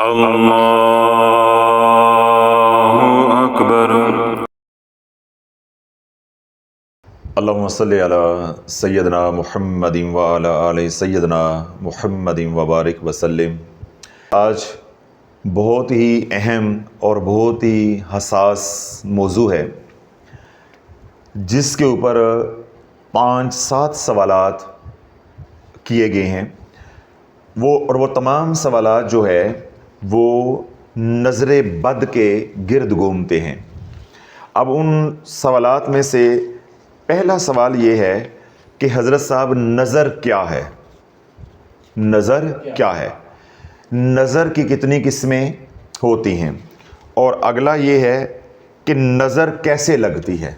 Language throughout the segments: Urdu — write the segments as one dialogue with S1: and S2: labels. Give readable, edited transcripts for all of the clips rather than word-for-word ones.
S1: اللہ اکبر۔ اللہم صلی علی سیدنا محمد وعلی آل سیدنا محمد وبارک وسلم۔ آج بہت ہی اہم اور بہت ہی حساس موضوع ہے، جس کے اوپر 5-7 سوالات کیے گئے ہیں، وہ تمام سوالات جو ہے وہ نظر بد کے گرد گھومتے ہیں۔ اب ان سوالات میں سے پہلا سوال یہ ہے کہ حضرت صاحب نظر کیا ہے؟ نظر کیا ہے؟ نظر کی کتنی قسمیں ہوتی ہیں؟ اور اگلا یہ ہے کہ نظر کیسے لگتی ہے؟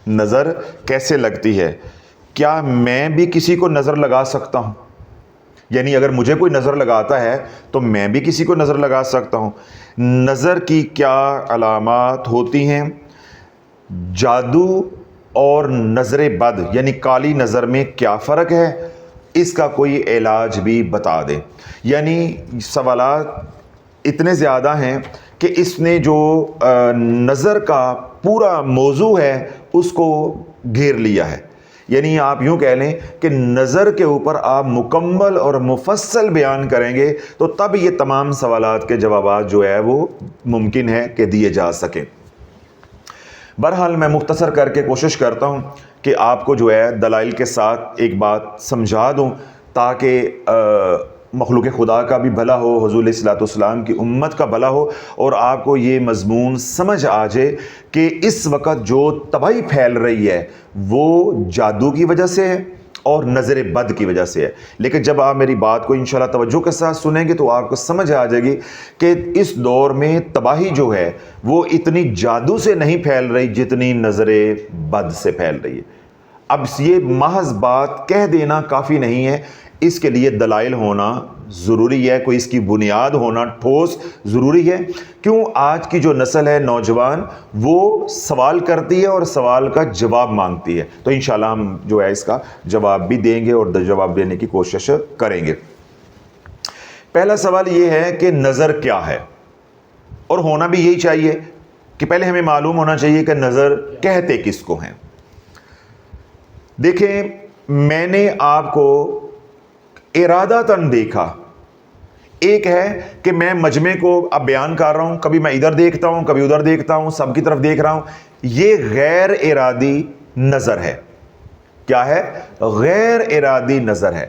S1: نظر کیسے لگتی ہے؟ کیا میں بھی کسی کو نظر لگا سکتا ہوں؟ یعنی اگر مجھے کوئی نظر لگاتا ہے تو میں بھی کسی کو نظر لگا سکتا ہوں۔ نظر کی کیا علامات ہوتی ہیں؟ جادو اور نظر بد یعنی کالی نظر میں کیا فرق ہے؟ اس کا کوئی علاج بھی بتا دیں۔ یعنی سوالات اتنے زیادہ ہیں کہ اس نے جو نظر کا پورا موضوع ہے اس کو گھیر لیا ہے۔ یعنی آپ یوں کہہ لیں کہ نظر کے اوپر آپ مکمل اور مفصل بیان کریں گے تو تب یہ تمام سوالات کے جوابات جو ہے وہ ممکن ہے کہ دیے جا سکیں۔ بہرحال میں مختصر کر کے کوشش کرتا ہوں کہ آپ کو جو ہے دلائل کے ساتھ ایک بات سمجھا دوں تاکہ مخلوق خدا کا بھی بھلا ہو، حضور علیہ الصلوۃ والسلام کی امت کا بھلا ہو، اور آپ کو یہ مضمون سمجھ آ جائے کہ اس وقت جو تباہی پھیل رہی ہے وہ جادو کی وجہ سے ہے اور نظر بد کی وجہ سے ہے۔ لیکن جب آپ میری بات کو انشاءاللہ توجہ کے ساتھ سنیں گے تو آپ کو سمجھ آ جائے گی کہ اس دور میں تباہی جو ہے وہ اتنی جادو سے نہیں پھیل رہی جتنی نظر بد سے پھیل رہی ہے۔ اب یہ محض بات کہہ دینا کافی نہیں ہے، اس کے لیے دلائل ہونا ضروری ہے، کوئی اس کی بنیاد ہونا ٹھوس ضروری ہے۔ کیوں؟ آج کی جو نسل ہے نوجوان وہ سوال کرتی ہے اور سوال کا جواب مانگتی ہے، تو انشاءاللہ ہم جو ہے اس کا جواب بھی دیں گے اور جواب دینے کی کوشش کریں گے۔ پہلا سوال یہ ہے کہ نظر کیا ہے؟ اور ہونا بھی یہی چاہیے کہ پہلے ہمیں معلوم ہونا چاہیے کہ نظر کہتے کس کو ہیں۔ دیکھیں، میں نے آپ کو ارادتاً دیکھا۔ ایک ہے کہ میں مجمع کو اب بیان کر رہا ہوں، کبھی میں ادھر دیکھتا ہوں کبھی ادھر دیکھتا ہوں، سب کی طرف دیکھ رہا ہوں، یہ غیر ارادی نظر ہے۔ کیا ہے؟ غیر ارادی نظر ہے۔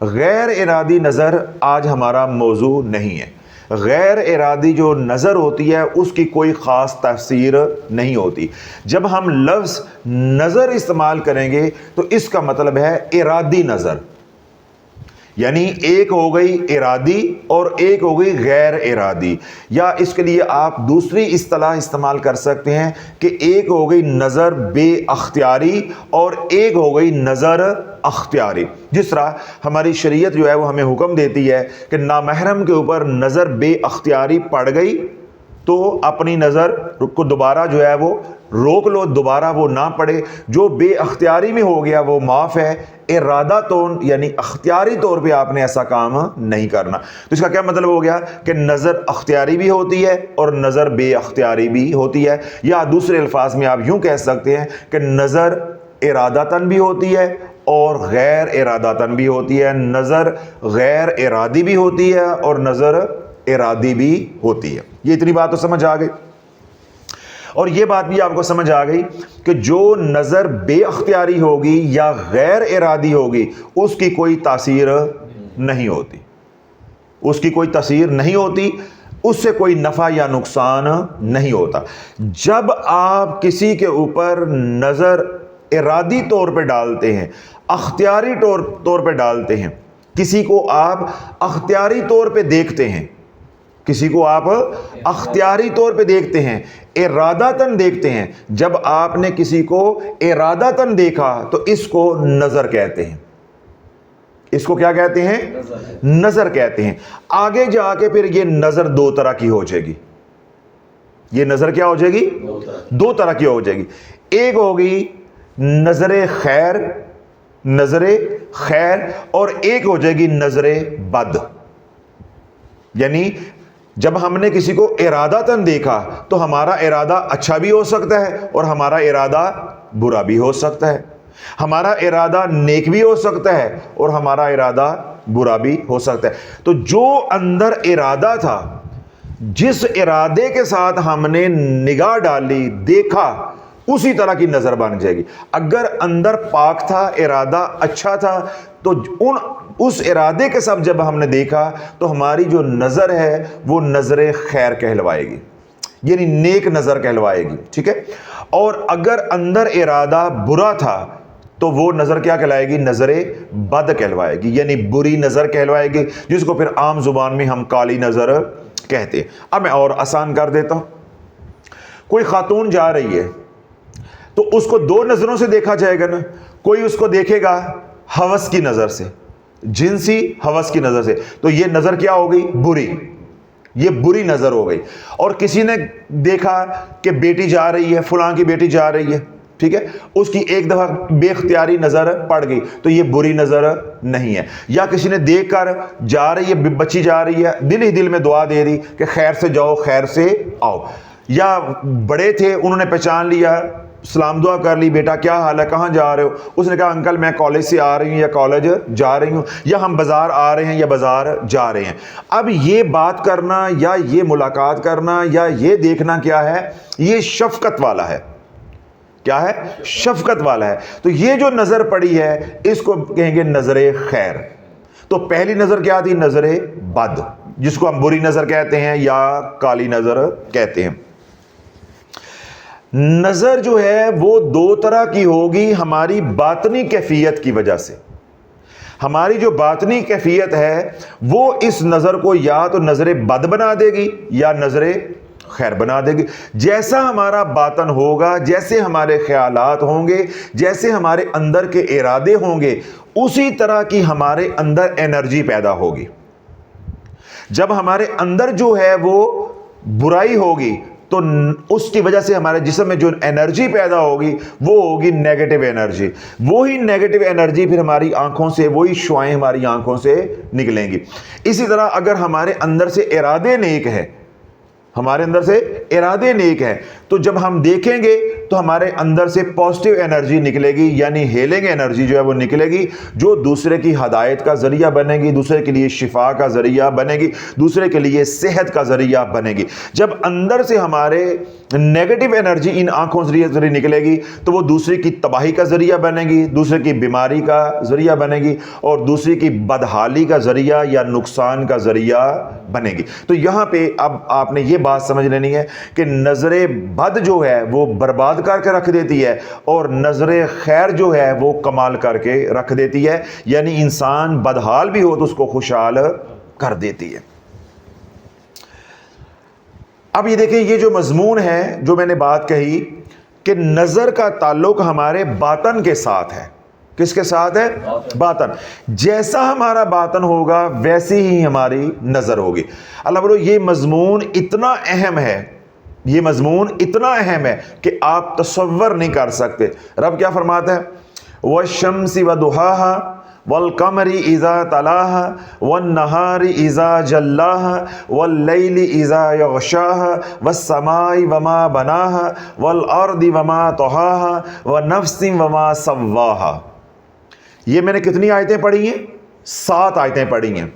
S1: غیر ارادی نظر آج ہمارا موضوع نہیں ہے۔ غیر ارادی جو نظر ہوتی ہے اس کی کوئی خاص تفسیر نہیں ہوتی۔ جب ہم لفظ نظر استعمال کریں گے تو اس کا مطلب ہے ارادی نظر، یعنی ایک ہو گئی ارادی اور ایک ہو گئی غیر ارادی، یا اس کے لیے آپ دوسری اصطلاح استعمال کر سکتے ہیں کہ ایک ہو گئی نظر بے اختیاری اور ایک ہو گئی نظر اختیاری۔ جس طرح ہماری شریعت جو ہے وہ ہمیں حکم دیتی ہے کہ نامحرم کے اوپر نظر بے اختیاری پڑ گئی تو اپنی نظر کو دوبارہ جو ہے وہ روک لو، دوبارہ وہ نہ پڑے۔ جو بے اختیاری میں ہو گیا وہ معاف ہے، ارادہ طور یعنی اختیاری طور پہ آپ نے ایسا کام نہیں کرنا۔ تو اس کا کیا مطلب ہو گیا کہ نظر اختیاری بھی ہوتی ہے اور نظر بے اختیاری بھی ہوتی ہے، یا دوسرے الفاظ میں آپ یوں کہہ سکتے ہیں کہ نظر ارادتاً بھی ہوتی ہے اور غیر ارادتاً بھی ہوتی ہے، نظر غیر ارادی بھی ہوتی ہے اور نظر ارادی بھی ہوتی ہے۔ یہ اتنی بات تو سمجھ آ گئی، اور یہ بات بھی آپ کو سمجھ آ گئی کہ جو نظر بے اختیاری ہوگی یا غیر ارادی ہوگی اس کی کوئی تاثیر نہیں ہوتی، اس کی کوئی تاثیر نہیں ہوتی، اس سے کوئی نفع یا نقصان نہیں ہوتا۔ جب آپ کسی کے اوپر نظر ارادی طور پہ ڈالتے ہیں، اختیاری طور پہ ڈالتے ہیں، کسی کو آپ اختیاری طور پہ دیکھتے ہیں، کسی کو آپ اختیاری طور پہ دیکھتے ہیں، ارادتاً دیکھتے ہیں، جب آپ نے کسی کو ارادتاً دیکھا تو اس کو نظر کہتے ہیں۔ اس کو کیا کہتے ہیں؟ نظر کہتے ہیں۔ آگے جا کے پھر یہ نظر دو طرح کی ہو جائے گی۔ یہ نظر کیا ہو جائے گی؟ دو طرح کی ہو جائے گی۔ ایک ہوگی نظر خیر، نظر خیر، اور ایک ہو جائے گی نظر بد، یعنی جب ہم نے کسی کو ارادتاً دیکھا تو ہمارا ارادہ اچھا بھی ہو سکتا ہے اور ہمارا ارادہ برا بھی ہو سکتا ہے، ہمارا ارادہ نیک بھی ہو سکتا ہے اور ہمارا ارادہ برا بھی ہو سکتا ہے۔ تو جو اندر ارادہ تھا، جس ارادے کے ساتھ ہم نے نگاہ ڈالی، دیکھا، اسی طرح کی نظر بن جائے گی۔ اگر اندر پاک تھا، ارادہ اچھا تھا، تو اس ارادے کے ساتھ جب ہم نے دیکھا تو ہماری جو نظر ہے وہ نظر خیر کہلوائے گی، یعنی نیک نظر کہلوائے گی، ٹھیک ہے۔ اور اگر اندر ارادہ برا تھا تو وہ نظر کیا کہلائے گی؟ نظر بد کہلوائے گی، یعنی بری نظر کہلوائے گی، جس کو پھر عام زبان میں ہم کالی نظر کہتے ہیں۔ اب میں اور آسان کر دیتا ہوں، کوئی خاتون جا رہی ہے تو اس کو دو نظروں سے دیکھا جائے گا نا۔ کوئی اس کو دیکھے گا ہوس کی نظر سے، جنسی ہوس کی نظر سے، تو یہ نظر کیا ہو گئی؟ بری، یہ بری نظر ہو گئی۔ اور کسی نے دیکھا کہ بیٹی جا رہی ہے، فلاں کی بیٹی جا رہی ہے، ٹھیک ہے، اس کی ایک دفعہ بے اختیاری نظر پڑ گئی تو یہ بری نظر نہیں ہے۔ یا کسی نے دیکھ کر جا رہی ہے، بچی جا رہی ہے، دل ہی دل میں دعا دے دی کہ خیر سے جاؤ، خیر سے آؤ۔ یا بڑے تھے، انہوں نے پہچان لیا، سلام دعا کر لی، بیٹا کیا حال ہے، کہاں جا رہے ہو؟ اس نے کہا انکل میں کالج سے آ رہی ہوں یا کالج جا رہی ہوں، یا ہم بازار آ رہے ہیں یا بازار جا رہے ہیں۔ اب یہ بات کرنا یا یہ ملاقات کرنا یا یہ دیکھنا کیا ہے؟ یہ شفقت والا ہے۔ کیا ہے؟ شفقت والا ہے۔ تو یہ جو نظر پڑی ہے اس کو کہیں گے نظر خیر۔ تو پہلی نظر کیا تھی؟ نظر بد، جس کو ہم بری نظر کہتے ہیں یا کالی نظر کہتے ہیں۔ نظر جو ہے وہ دو طرح کی ہوگی ہماری باطنی کیفیت کی وجہ سے۔ ہماری جو باطنی کیفیت ہے وہ اس نظر کو یا تو نظر بد بنا دے گی یا نظر خیر بنا دے گی۔ جیسا ہمارا باطن ہوگا، جیسے ہمارے خیالات ہوں گے، جیسے ہمارے اندر کے ارادے ہوں گے، اسی طرح کی ہمارے اندر انرجی پیدا ہوگی۔ جب ہمارے اندر جو ہے وہ برائی ہوگی تو اس کی وجہ سے ہمارے جسم میں جو انرجی پیدا ہوگی وہ ہوگی نیگیٹو انرجی۔ وہی نیگیٹو انرجی پھر ہماری آنکھوں سے، وہی شعاعیں ہماری آنکھوں سے نکلیں گی۔ اسی طرح اگر ہمارے اندر سے ارادے نیک ہیں، ہمارے اندر سے ارادے نیک ہیں، تو جب ہم دیکھیں گے تو ہمارے اندر سے پازیٹیو انرجی نکلے گی، یعنی ہیلنگ انرجی جو ہے وہ نکلے گی، جو دوسرے کی ہدایت کا ذریعہ بنے گی، دوسرے کے لیے شفا کا ذریعہ بنے گی، دوسرے کے لیے صحت کا ذریعہ بنے گی۔ جب اندر سے ہمارے نیگیٹو انرجی ان آنکھوں سے نکلے گی تو وہ دوسرے کی تباہی کا ذریعہ بنے گی، دوسرے کی بیماری کا ذریعہ بنے گی، اور دوسرے کی بدحالی کا ذریعہ یا نقصان کا ذریعہ بنے گی۔ تو یہاں پہ اب آپ نے یہ بات سمجھ لینی ہے کہ نظر بد جو ہے وہ برباد کر کے رکھ دیتی ہے، اور نظر خیر جو ہے وہ کمال کر کے رکھ دیتی ہے، یعنی انسان بدحال بھی ہو تو اس کو خوشحال کر دیتی ہے۔ اب یہ دیکھیں، یہ جو مضمون ہے جو میں نے بات کہی کہ نظر کا تعلق ہمارے باطن کے ساتھ ہے۔ کس کے ساتھ ہے؟ باطن۔ جیسا ہمارا باطن ہوگا ویسی ہی ہماری نظر ہوگی۔ اللہ بولو یہ مضمون اتنا اہم ہے، یہ مضمون اتنا اہم ہے کہ آپ تصور نہیں کر سکتے۔ رب کیا فرماتا ہے؟ وَالشَّمْسِ وَضُحَاهَا وَالْقَمَرِ إِذَا تَلَاهَا وَالنَّهَارِ إِذَا جَلَّاهَا وَاللَّيْلِ إِذَا يَغْشَاهَا وَالسَّمَاءِ وَمَا بَنَاهَا وَالْأَرْضِ وَمَا طَحَاهَا وَنَفْسٍ وَمَا سَوَّاهَا۔ یہ میں نے کتنی آیتیں پڑھی ہیں؟ 7 آیتیں پڑھی ہیں۔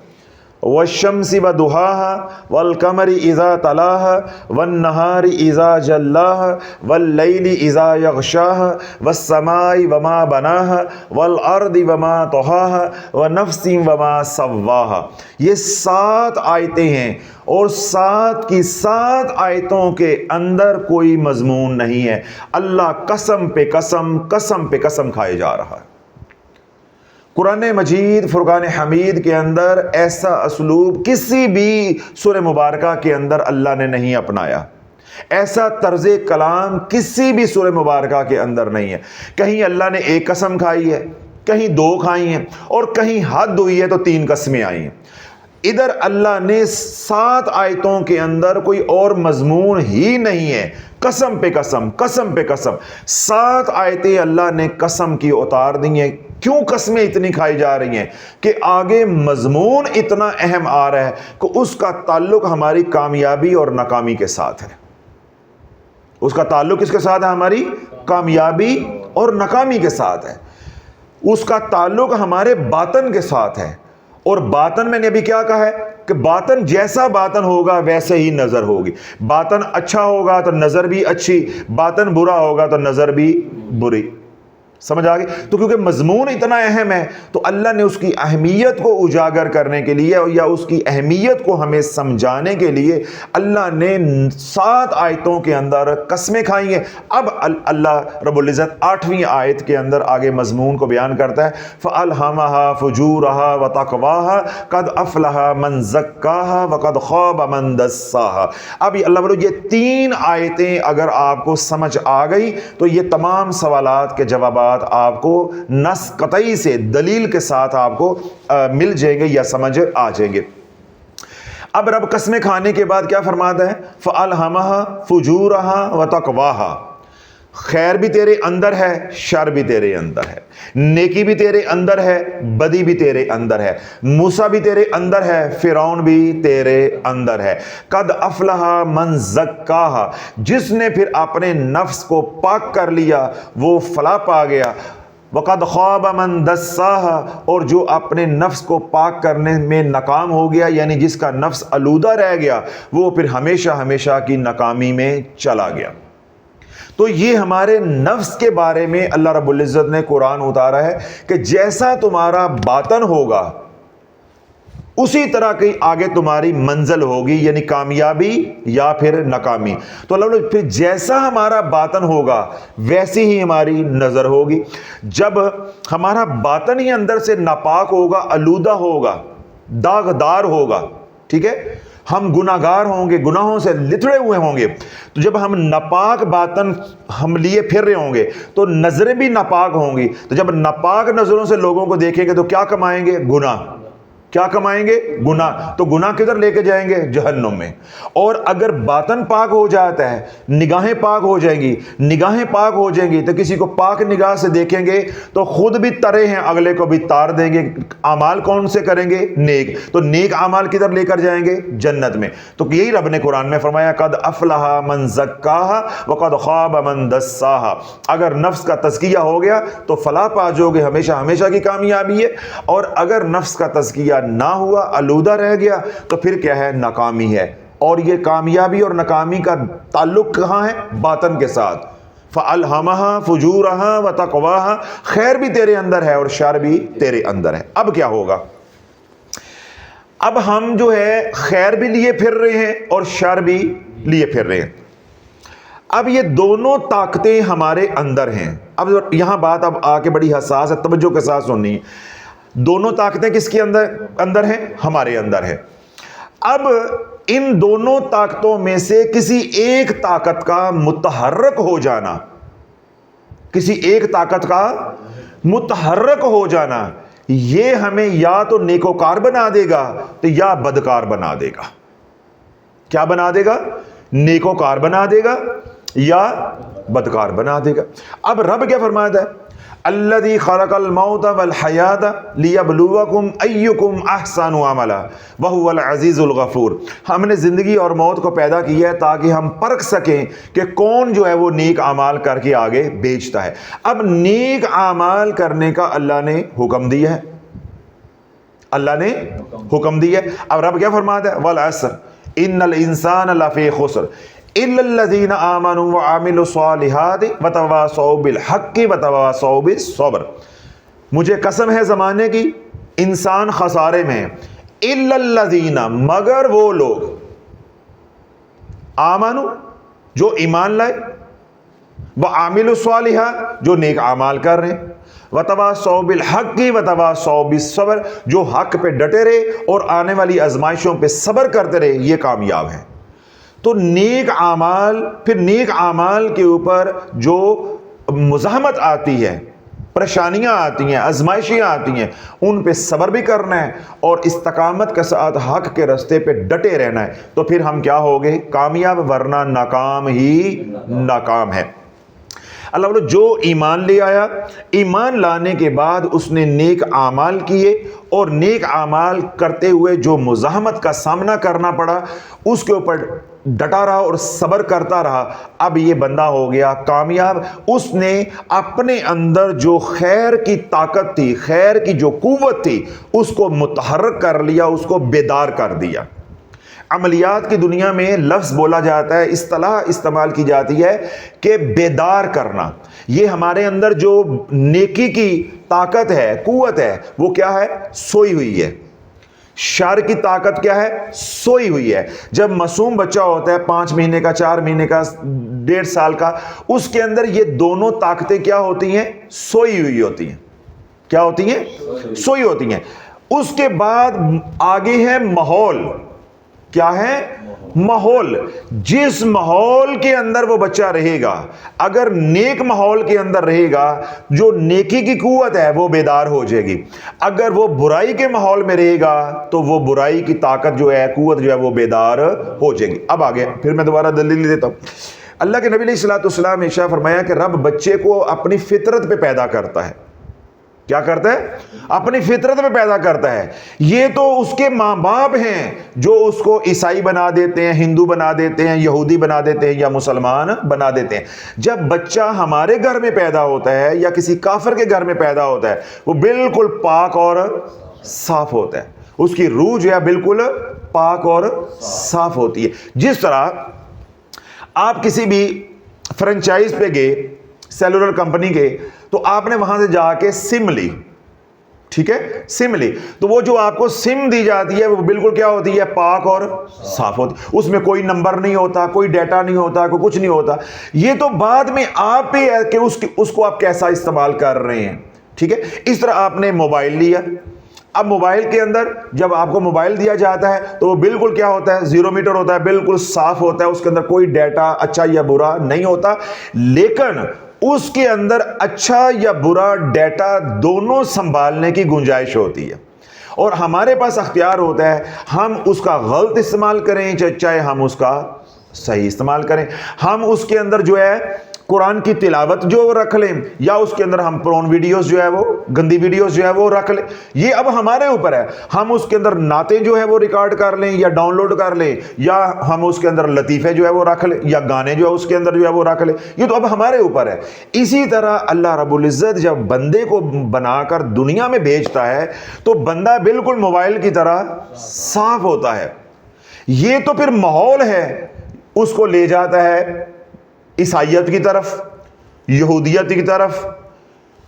S1: وَالشَّمْسِ وَضُحَاهَا وَالْقَمَرِ إِذَا تَلَاهَا وَالنَّهَارِ إِذَا جَلَّاهَا وَاللَّيْلِ إِذَا يَغْشَاهَا وَالسَّمَاءِ وَمَا بَنَاهَا وَالْأَرْضِ وَمَا طَحَاهَا وَنَفْسٍ وَمَا سَوَّاهَا۔ یہ 7 آیتیں ہیں، اور 7 کی 7 آیتوں کے اندر کوئی مضمون نہیں ہے۔ اللہ قسم پہ قسم، قسم پہ قسم کھائے جا رہا ہے۔ قرآن مجید فرقان حمید کے اندر ایسا اسلوب کسی بھی سورہ مبارکہ کے اندر اللہ نے نہیں اپنایا، ایسا طرز کلام کسی بھی سورہ مبارکہ کے اندر نہیں ہے۔ کہیں اللہ نے 1 قسم کھائی ہے، کہیں 2 کھائی ہیں، اور کہیں حد ہوئی ہے تو 3 قسمیں آئی ہیں۔ ادھر اللہ نے 7 آیتوں کے اندر کوئی اور مضمون ہی نہیں ہے۔ قسم پہ قسم، قسم پہ قسم، 7 آیتیں اللہ نے قسم کی اتار دی ہیں کیوں قسمیں اتنی کھائی جا رہی ہیں؟ کہ آگے مضمون اتنا اہم آ رہا ہے کہ اس کا تعلق ہماری کامیابی اور ناکامی کے ساتھ ہے۔ اس کا تعلق کس کے ساتھ ہے؟ ہماری کامیابی اور ناکامی کے ساتھ ہے۔ اس کا تعلق ہمارے باطن کے ساتھ ہے، اور باطن میں نے ابھی کیا کہا ہے کہ باطن جیسا باطن ہوگا ویسے ہی نظر ہوگی۔ باطن اچھا ہوگا تو نظر بھی اچھی، باطن برا ہوگا تو نظر بھی بری۔ سمجھ آ گئی؟ تو کیونکہ مضمون اتنا اہم ہے تو اللہ نے اس کی اہمیت کو اجاگر کرنے کے لیے یا اس کی اہمیت کو ہمیں سمجھانے کے لیے اللہ نے 7 آیتوں کے اندر قسمیں کھائی ہیں۔ اب اللہ رب العزت 8ویں آیت کے اندر آگے مضمون کو بیان کرتا ہے، فَأَلْهَمَهَا فُجُورَهَا وَتَقْوَاهَا قَدْ أَفْلَحَ مَنْ زَكَّاهَا وَقَدْ خَابَ مَنْ دَسَّاهَا۔ اب اللہ بولو یہ 3 آیتیں اگر آپ کو سمجھ آ گئی تو یہ تمام سوالات کے جوابات آپ کو نص قطعی سے دلیل کے ساتھ آپ کو مل جائیں گے یا سمجھ آ جائیں گے۔ اب رب قسمیں کھانے کے بعد کیا فرماتا ہے؟ فَأَلْهَمَهَا فُجُورَهَا وَتَقْوَاهَا۔ خیر بھی تیرے اندر ہے، شر بھی تیرے اندر ہے، نیکی بھی تیرے اندر ہے، بدی بھی تیرے اندر ہے، موسیٰ بھی تیرے اندر ہے، فرعون بھی تیرے اندر ہے۔ قد افلح من زکاہا، جس نے پھر اپنے نفس کو پاک کر لیا وہ فلاح پا گیا۔ وقد خواب من دساہا، اور جو اپنے نفس کو پاک کرنے میں ناکام ہو گیا، یعنی جس کا نفس آلودہ رہ گیا، وہ پھر ہمیشہ ہمیشہ کی ناکامی میں چلا گیا۔ تو یہ ہمارے نفس کے بارے میں اللہ رب العزت نے قرآن اتارا ہے کہ جیسا تمہارا باطن ہوگا اسی طرح کی آگے تمہاری منزل ہوگی، یعنی کامیابی یا پھر ناکامی۔ تو اللہ نے پھر جیسا ہمارا باطن ہوگا ویسی ہی ہماری نظر ہوگی۔ جب ہمارا باطن ہی اندر سے ناپاک ہوگا، آلودہ ہوگا، داغدار ہوگا، ٹھیک ہے، ہم گناہگار ہوں گے، گناہوں سے لتڑے ہوئے ہوں گے، تو جب ہم ناپاک باطن ہم لیے پھر رہے ہوں گے تو نظریں بھی ناپاک ہوں گی۔ تو جب ناپاک نظروں سے لوگوں کو دیکھیں گے تو کیا کمائیں گے؟ گناہ۔ کیا کمائیں گے؟ گناہ۔ تو گناہ کدھر لے کے جائیں گے؟ جہنم میں۔ اور اگر باطن پاک ہو جاتا ہے، نگاہیں پاک ہو جائیں گی، نگاہیں پاک ہو جائیں گی تو کسی کو پاک نگاہ سے دیکھیں گے تو خود بھی ترے ہیں، اگلے کو بھی تار دیں گے۔ اعمال کون سے کریں گے؟ نیک۔ تو نیک اعمال کدھر لے کر جائیں گے؟ جنت میں۔ تو یہی رب نے قرآن میں فرمایا قد افلح من زکاہا وقد خاب من دساہا۔ اگر نفس کا تزکیہ ہو گیا تو فلاح پا جاؤ گے، ہمیشہ ہمیشہ کی کامیابی ہے، اور اگر نفس کا تزکیہ نہ ہوا، آلودہ رہ گیا، تو پھر کیا ہے؟ ناکامی ہے۔ اور یہ کامیابی اور ناکامی کا تعلق کہاں ہے؟ باطن کے ساتھ۔ فَأَلْهَمَهَا فُجُورَهَا وَتَقْوَاهَا، خیر بھی تیرے اندر ہے اور شر بھی تیرے اندر ہے۔ اب کیا ہوگا؟ اب ہم جو ہے خیر بھی لیے پھر رہے ہیں اور شر بھی لیے پھر رہے ہیں۔ اب یہ دونوں طاقتیں ہمارے اندر ہیں۔ اب یہاں بات اب آ کے بڑی حساس ہے، توجہ کے ساتھ سننی ہے۔ دونوں طاقتیں کس کے اندر ہیں؟ ہمارے اندر ہے۔ اب ان دونوں طاقتوں میں سے کسی ایک طاقت کا متحرک ہو جانا، کسی ایک طاقت کا متحرک ہو جانا، یہ ہمیں یا تو نیکوکار بنا دے گا تو یا بدکار بنا دے گا۔ کیا بنا دے گا؟ نیکوکار بنا دے گا یا بدکار بنا دے گا۔ اب رب کیا فرماتا ہے؟ الذی خلق الموت والحیات لیبلوکم ایکم احسن عملا وہو العزیز الغفور۔ ہم نے زندگی اور موت کو پیدا کیا ہے تاکہ ہم پرکھ سکیں کہ کون جو ہے وہ نیک اعمال کر کے آگے بیچتا ہے۔ اب نیک اعمال کرنے کا اللہ نے حکم دیا ہے، اللہ نے حکم دیا ہے۔ اب رب کیا فرماتا ہے؟ والعصر ان الانسان لفی خسر الا الذین آمنوا وعملوا الصالحات وتواصوا بالحق وتواصوا بالصبر۔ مجھے قسم ہے زمانے کی، انسان خسارے میں ہے۔ الا الذین، مگر وہ لوگ، آمنوا، جو ایمان لائے، وعملوا الصالحات، جو نیک اعمال کر رہے ہیں، وتواصوا بالحق وتواصوا بالصبر، جو حق پہ ڈٹے رہے اور آنے والی آزمائشوں پہ صبر کرتے رہے، یہ کامیاب ہیں۔ تو نیک اعمال، پھر نیک اعمال کے اوپر جو مزاحمت آتی ہے، پریشانیاں آتی ہیں، آزمائشیں آتی ہیں، ان پہ صبر بھی کرنا ہے اور استقامت کے ساتھ حق کے راستے پہ ڈٹے رہنا ہے، تو پھر ہم کیا ہو گئے؟ کامیاب، ورنہ ناکام ہی ناکام ہے۔ اللہ بولو جو ایمان لے آیا، ایمان لانے کے بعد اس نے نیک اعمال کیے، اور نیک اعمال کرتے ہوئے جو مزاحمت کا سامنا کرنا پڑا اس کے اوپر ڈٹا رہا اور صبر کرتا رہا، اب یہ بندہ ہو گیا کامیاب۔ اس نے اپنے اندر جو خیر کی طاقت تھی، خیر کی جو قوت تھی، اس کو متحرک کر لیا، اس کو بیدار کر دیا۔ عملیات کی دنیا میں لفظ بولا جاتا ہے، اصطلاح استعمال کی جاتی ہے کہ بیدار کرنا۔ یہ ہمارے اندر جو نیکی کی طاقت ہے، قوت ہے، وہ کیا ہے؟ سوئی ہوئی ہے۔ شر کی طاقت کیا ہے؟ سوئی ہوئی ہے۔ جب معصوم بچہ ہوتا ہے 5 مہینے کا، 4 مہینے کا، 1.5 سال کا، اس کے اندر یہ دونوں طاقتیں کیا ہوتی ہیں؟ سوئی ہوئی ہوتی ہیں۔ کیا ہوتی ہیں؟ سوئی ہوتی ہیں۔ اس کے بعد آگے ہے ماحول۔ کیا ہے؟ ماحول۔ جس ماحول کے اندر وہ بچہ رہے گا، اگر نیک ماحول کے اندر رہے گا، جو نیکی کی قوت ہے وہ بیدار ہو جائے گی۔ اگر وہ برائی کے ماحول میں رہے گا تو وہ برائی کی طاقت جو ہے، قوت جو ہے، وہ بیدار ہو جائے گی۔ اب آگے پھر میں دوبارہ دلیل دیتا ہوں۔ اللہ کے نبی علیہ الصلوۃ والسلام نے ارشاد فرمایا کہ رب بچے کو اپنی فطرت پہ پیدا کرتا ہے۔ کیا کرتا ہے؟ اپنی فطرت میں پیدا کرتا ہے۔ یہ تو اس کے ماں باپ ہیں جو اس کو عیسائی بنا دیتے ہیں، ہندو بنا دیتے ہیں، یہودی بنا دیتے ہیں، یا مسلمان بنا دیتے ہیں۔ جب بچہ ہمارے گھر میں پیدا ہوتا ہے یا کسی کافر کے گھر میں پیدا ہوتا ہے، وہ بالکل پاک اور صاف ہوتا ہے۔ اس کی روح جو ہے بالکل پاک اور صاف ہوتی ہے۔ جس طرح آپ کسی بھی فرنچائز پہ گئے، سیلولر کمپنی کے، تو آپ نے وہاں سے جا کے سم لی، ٹھیک ہے، سم لی، تو وہ جو آپ کو سم دی جاتی ہے وہ بالکل کیا ہوتی ہے؟ پاک اور صاف ہوتی ہے۔ اس میں کوئی نمبر نہیں ہوتا، کوئی ڈیٹا نہیں ہوتا، کوئی کچھ نہیں ہوتا۔ یہ تو بعد میں آپ پہ ہے کہ اس کو آپ کیسا استعمال کر رہے ہیں، ٹھیک ہے۔ اس طرح آپ نے موبائل لیا، اب موبائل کے اندر جب آپ کو موبائل دیا جاتا ہے تو وہ بالکل کیا ہوتا ہے؟ 0 میٹر ہوتا ہے، بالکل صاف ہوتا ہے، اس کے اندر کوئی ڈیٹا اچھا یا برا نہیں ہوتا، لیکن اس کے اندر اچھا یا برا ڈیٹا دونوں سنبھالنے کی گنجائش ہوتی ہے، اور ہمارے پاس اختیار ہوتا ہے ہم اس کا غلط استعمال کریں چاہے ہم اس کا صحیح استعمال کریں۔ ہم اس کے اندر جو ہے قرآن کی تلاوت جو رکھ لیں، یا اس کے اندر ہم پرون ویڈیوز جو ہے، وہ گندی ویڈیوز جو ہے وہ رکھ لیں، یہ اب ہمارے اوپر ہے۔ ہم اس کے اندر نعتیں جو ہے وہ ریکارڈ کر لیں یا ڈاؤن لوڈ کر لیں، یا ہم اس کے اندر لطیفے جو ہے وہ رکھ لیں، یا گانے جو ہے اس کے اندر جو ہے وہ رکھ لیں، یہ تو اب ہمارے اوپر ہے۔ اسی طرح اللہ رب العزت جب بندے کو بنا کر دنیا میں بھیجتا ہے تو بندہ بالکل موبائل کی طرح صاف ہوتا ہے۔ یہ تو پھر ماحول ہے، اس کو لے جاتا ہے عیسائیت کی طرف، یہودیت کی طرف،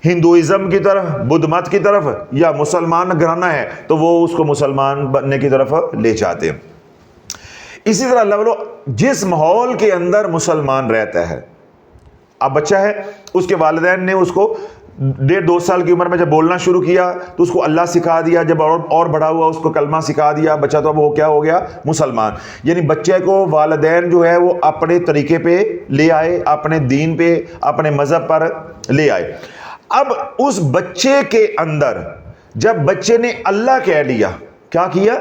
S1: ہندوازم کی طرف، بدھ مت کی طرف، یا مسلمان گھرانہ ہے تو وہ اس کو مسلمان بننے کی طرف لے جاتے ہیں۔ اسی طرح اللہ بولو جس ماحول کے اندر مسلمان رہتا ہے، اب بچہ ہے، اس کے والدین نے اس کو 1.5-2 سال کی عمر میں جب بولنا شروع کیا تو اس کو اللہ سکھا دیا، جب اور بڑا ہوا اس کو کلمہ سکھا دیا، بچہ تو اب وہ کیا ہو گیا؟ مسلمان۔ یعنی بچے کو والدین جو ہے وہ اپنے طریقے پہ لے آئے، اپنے دین پہ، اپنے مذہب پر لے آئے۔ اب اس بچے کے اندر جب بچے نے اللہ کہہ لیا، کیا کیا؟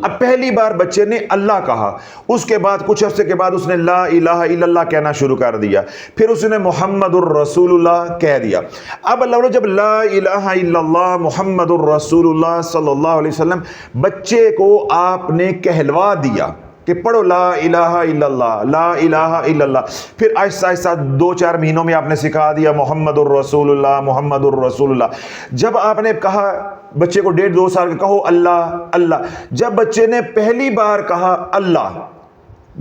S1: اب پہلی بار بچے نے اللہ کہا، اس کے بعد کچھ عرصے کے بعد اس نے لا الہ الا اللہ کہنا شروع کر دیا، پھر اس نے محمد الرسول اللہ کہہ دیا۔ اب اللہ جب لا الہ الا اللہ محمد الرسول اللہ صلی اللہ علیہ وسلم بچے کو آپ نے کہلوا دیا کہ پڑھو لا الہ الا اللہ، لا الہ الا اللہ، پھر آہستہ آہستہ 2-4 مہینوں میں آپ نے سکھا دیا محمد الرسول اللہ، محمد الرسول اللہ۔ جب آپ نے کہا بچے کو 1.5-2 سال کا، کہو اللہ اللہ، جب بچے نے پہلی بار کہا اللہ،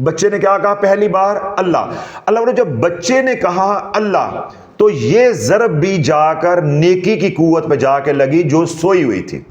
S1: بچے نے کیا کہا؟ پہلی بار اللہ۔ اللہ جب بچے نے کہا اللہ تو یہ ضرب بھی جا کر نیکی کی قوت پہ جا کے لگی جو سوئی ہوئی تھی۔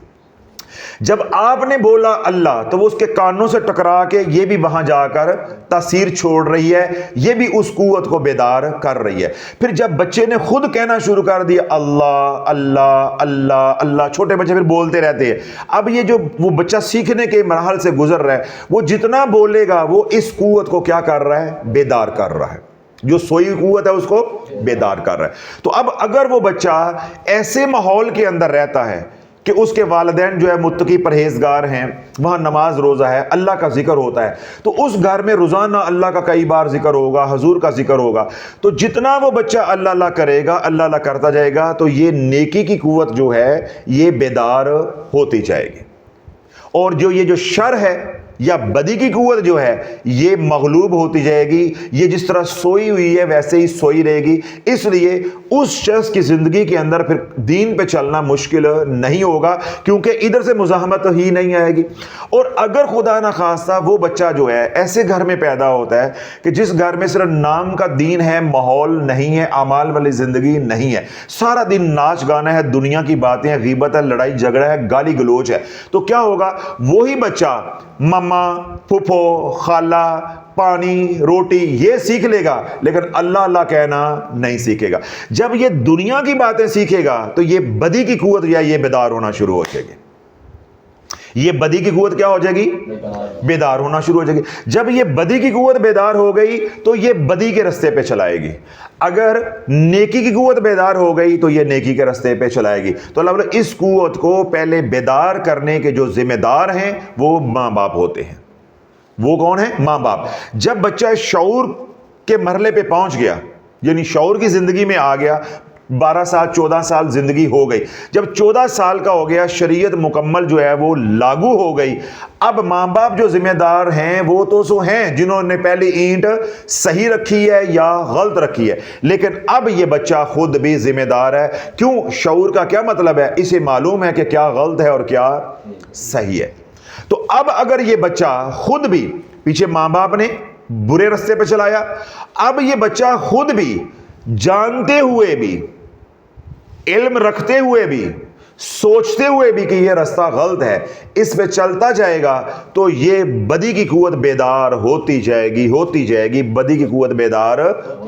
S1: جب آپ نے بولا اللہ تو وہ اس کے کانوں سے ٹکرا کے یہ بھی وہاں جا کر تاثیر چھوڑ رہی ہے، یہ بھی اس قوت کو بیدار کر رہی ہے۔ پھر جب بچے نے خود کہنا شروع کر دیا اللہ اللہ اللہ اللہ، چھوٹے بچے پھر بولتے رہتے ہیں، اب یہ جو وہ بچہ سیکھنے کے مراحل سے گزر رہا ہے، وہ جتنا بولے گا وہ اس قوت کو کیا کر رہا ہے؟ بیدار کر رہا ہے، جو سوئی قوت ہے اس کو بیدار کر رہا ہے۔ تو اب اگر وہ بچہ ایسے ماحول کے اندر رہتا ہے کہ اس کے والدین جو ہے متقی پرہیزگار ہیں, وہاں نماز روزہ ہے, اللہ کا ذکر ہوتا ہے, تو اس گھر میں روزانہ اللہ کا کئی بار ذکر ہوگا, حضور کا ذکر ہوگا, تو جتنا وہ بچہ اللہ اللہ کرے گا, اللہ اللہ کرتا جائے گا, تو یہ نیکی کی قوت جو ہے یہ بیدار ہوتی جائے گی. اور یہ جو شر ہے یا بدی کی قوت جو ہے یہ مغلوب ہوتی جائے گی. یہ جس طرح سوئی ہوئی ہے ویسے ہی سوئی رہے گی. اس لیے اس شخص کی زندگی کے اندر پھر دین پہ چلنا مشکل نہیں ہوگا, کیونکہ ادھر سے مزاحمت ہی نہیں آئے گی. اور اگر خدا نخواستہ وہ بچہ جو ہے ایسے گھر میں پیدا ہوتا ہے کہ جس گھر میں صرف نام کا دین ہے, ماحول نہیں ہے, اعمال والی زندگی نہیں ہے, سارا دن ناچ گانا ہے, دنیا کی باتیں ہیں, غیبت ہے, لڑائی جھگڑا ہے, گالی گلوچ ہے, تو کیا ہوگا؟ وہی بچہ مما, پھپھو, خالہ, پانی, روٹی یہ سیکھ لے گا, لیکن اللہ اللہ کہنا نہیں سیکھے گا. جب یہ دنیا کی باتیں سیکھے گا تو یہ بدی کی قوت یا یہ بیدار ہونا شروع ہو جائے گی. یہ بدی کی قوت کیا ہو جائے گی؟ بیدار ہونا شروع ہو جائے گی. جب یہ بدی کی قوت بیدار ہو گئی تو یہ بدی کے رستے پہ چلائے گی. اگر نیکی کی قوت بیدار ہو گئی تو یہ نیکی کے رستے پہ چلائے گی. تو اللہ بولے اس قوت کو پہلے بیدار کرنے کے جو ذمہ دار ہیں وہ ماں باپ ہوتے ہیں. وہ کون ہیں؟ ماں باپ. جب بچہ شعور کے مرحلے پہ پہنچ گیا, یعنی شعور کی زندگی میں آ گیا, 12 سال 14 سال زندگی ہو گئی, جب 14 سال کا ہو گیا, شریعت مکمل جو ہے وہ لاگو ہو گئی, اب ماں باپ جو ذمہ دار ہیں وہ تو سو ہیں جنہوں نے پہلی اینٹ صحیح رکھی ہے یا غلط رکھی ہے, لیکن اب یہ بچہ خود بھی ذمہ دار ہے. کیوں؟ شعور کا کیا مطلب ہے؟ اسے معلوم ہے کہ کیا غلط ہے اور کیا صحیح ہے. تو اب اگر یہ بچہ خود بھی, پیچھے ماں باپ نے برے رستے پہ چلایا, اب یہ بچہ خود بھی جانتے ہوئے بھی, علم رکھتے ہوئے بھی, سوچتے ہوئے بھی کہ یہ رستہ غلط ہے, اس پہ چلتا جائے گا, تو یہ بدی کی قوت بیدار ہوتی جائے گی, ہوتی جائے گی, بدی کی قوت بیدار